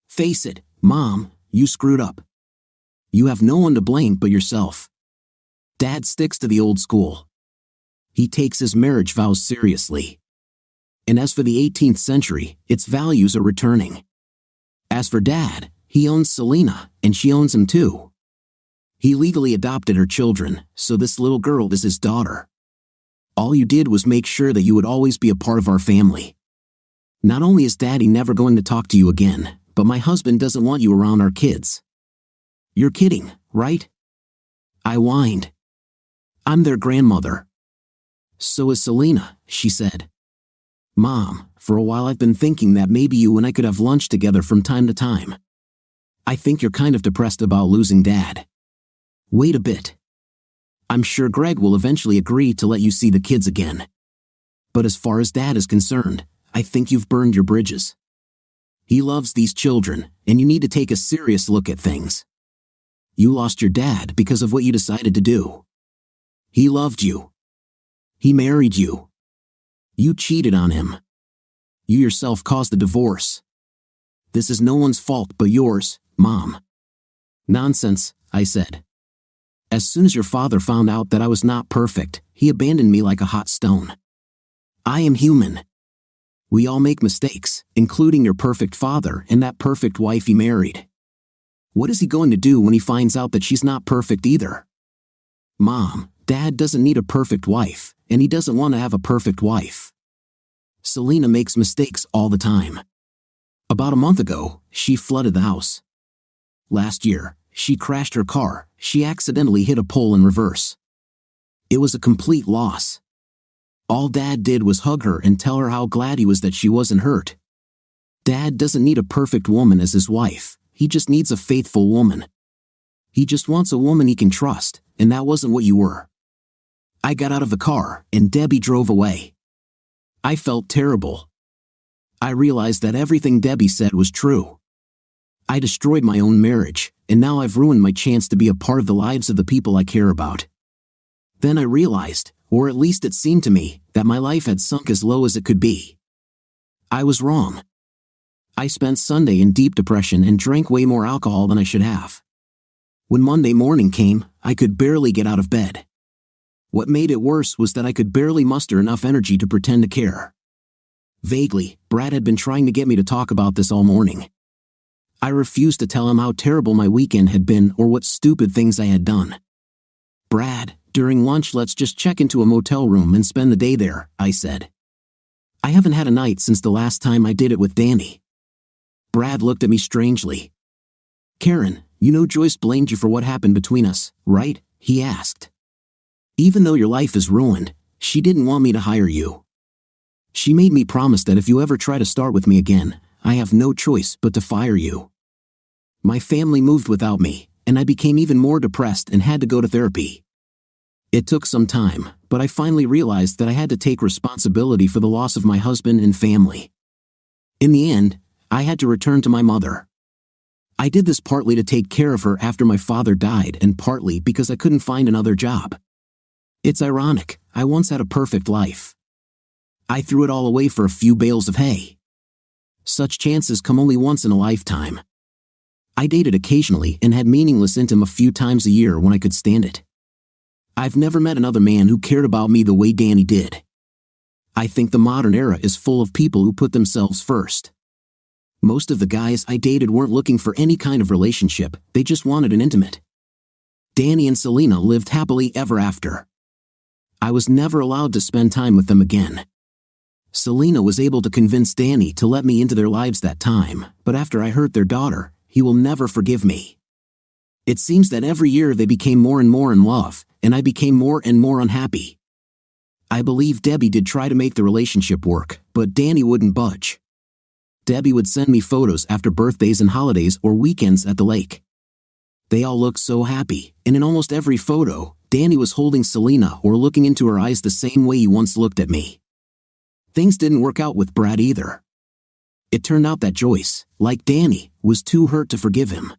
Face it, Mom, you screwed up. You have no one to blame but yourself. Dad sticks to the old school. He takes his marriage vows seriously. And as for the 18th century, its values are returning. As for Dad, he owns Selena, and she owns him too. He legally adopted her children, so this little girl is his daughter. All you did was make sure that you would always be a part of our family. Not only is Daddy never going to talk to you again, but my husband doesn't want you around our kids. You're kidding, right? I whined. I'm their grandmother. So is Selena, she said. Mom, for a while I've been thinking that maybe you and I could have lunch together from time to time. I think you're kind of depressed about losing Dad. Wait a bit. I'm sure Greg will eventually agree to let you see the kids again. But as far as Dad is concerned, I think you've burned your bridges. He loves these children, and you need to take a serious look at things. You lost your dad because of what you decided to do. He loved you. He married you. You cheated on him. You yourself caused the divorce. This is no one's fault but yours, Mom. Nonsense, I said. As soon as your father found out that I was not perfect, he abandoned me like a hot stone. I am human. We all make mistakes, including your perfect father and that perfect wife he married. What is he going to do when he finds out that she's not perfect either? Mom, Dad doesn't need a perfect wife, and he doesn't want to have a perfect wife. Selena makes mistakes all the time. About a month ago, she flooded the house. Last year, she crashed her car. She accidentally hit a pole in reverse. It was a complete loss. All Dad did was hug her and tell her how glad he was that she wasn't hurt. Dad doesn't need a perfect woman as his wife. He just needs a faithful woman. He just wants a woman he can trust, and that wasn't what you were. I got out of the car, and Debbie drove away. I felt terrible. I realized that everything Debbie said was true. I destroyed my own marriage, and now I've ruined my chance to be a part of the lives of the people I care about. Then I realized, or at least it seemed to me, that my life had sunk as low as it could be. I was wrong. I spent Sunday in deep depression and drank way more alcohol than I should have. When Monday morning came, I could barely get out of bed. What made it worse was that I could barely muster enough energy to pretend to care. Vaguely, Brad had been trying to get me to talk about this all morning. I refused to tell him how terrible my weekend had been or what stupid things I had done. Brad, during lunch let's just check into a motel room and spend the day there, I said. I haven't had a night since the last time I did it with Danny. Brad looked at me strangely. Karen, you know Joyce blamed you for what happened between us, right? He asked. Even though your life is ruined, she didn't want me to hire you. She made me promise that if you ever try to start with me again, I have no choice but to fire you. My family moved without me, and I became even more depressed and had to go to therapy. It took some time, but I finally realized that I had to take responsibility for the loss of my husband and family. In the end, I had to return to my mother. I did this partly to take care of her after my father died and partly because I couldn't find another job. It's ironic, I once had a perfect life. I threw it all away for a few bales of hay. Such chances come only once in a lifetime. I dated occasionally and had meaningless intimacy a few times a year when I could stand it. I've never met another man who cared about me the way Danny did. I think the modern era is full of people who put themselves first. Most of the guys I dated weren't looking for any kind of relationship, they just wanted an intimate. Danny and Selena lived happily ever after. I was never allowed to spend time with them again. Selena was able to convince Danny to let me into their lives that time, but after I hurt their daughter, he will never forgive me. It seems that every year they became more and more in love, and I became more and more unhappy. I believe Debbie did try to make the relationship work, but Danny wouldn't budge. Debbie would send me photos after birthdays and holidays or weekends at the lake. They all looked so happy, and in almost every photo, Danny was holding Selena or looking into her eyes the same way he once looked at me. Things didn't work out with Brad either. It turned out that Joyce, like Danny, was too hurt to forgive him.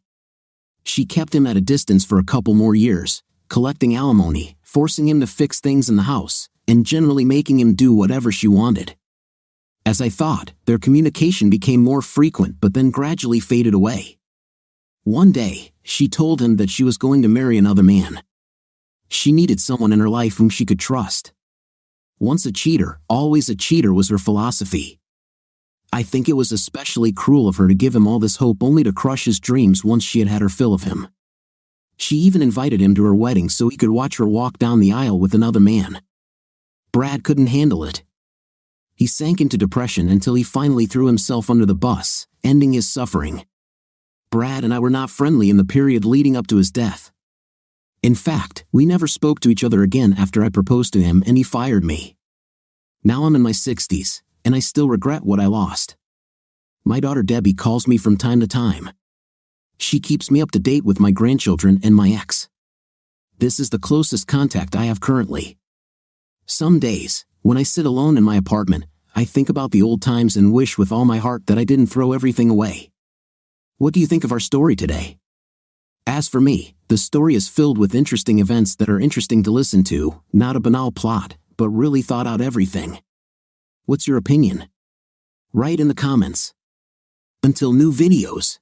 She kept him at a distance for a couple more years, collecting alimony, forcing him to fix things in the house, and generally making him do whatever she wanted. As I thought, their communication became more frequent but then gradually faded away. One day, she told him that she was going to marry another man. She needed someone in her life whom she could trust. Once a cheater, always a cheater was her philosophy. I think it was especially cruel of her to give him all this hope only to crush his dreams once she had had her fill of him. She even invited him to her wedding so he could watch her walk down the aisle with another man. Brad couldn't handle it. He sank into depression until he finally threw himself under the bus, ending his suffering. Brad and I were not friendly in the period leading up to his death. In fact, we never spoke to each other again after I proposed to him and he fired me. Now I'm in my 60s, and I still regret what I lost. My daughter Debbie calls me from time to time. She keeps me up to date with my grandchildren and my ex. This is the closest contact I have currently. Some days, when I sit alone in my apartment, I think about the old times and wish with all my heart that I didn't throw everything away. What do you think of our story today? As for me, the story is filled with interesting events that are interesting to listen to, not a banal plot, but really thought out everything. What's your opinion? Write in the comments. Until new videos.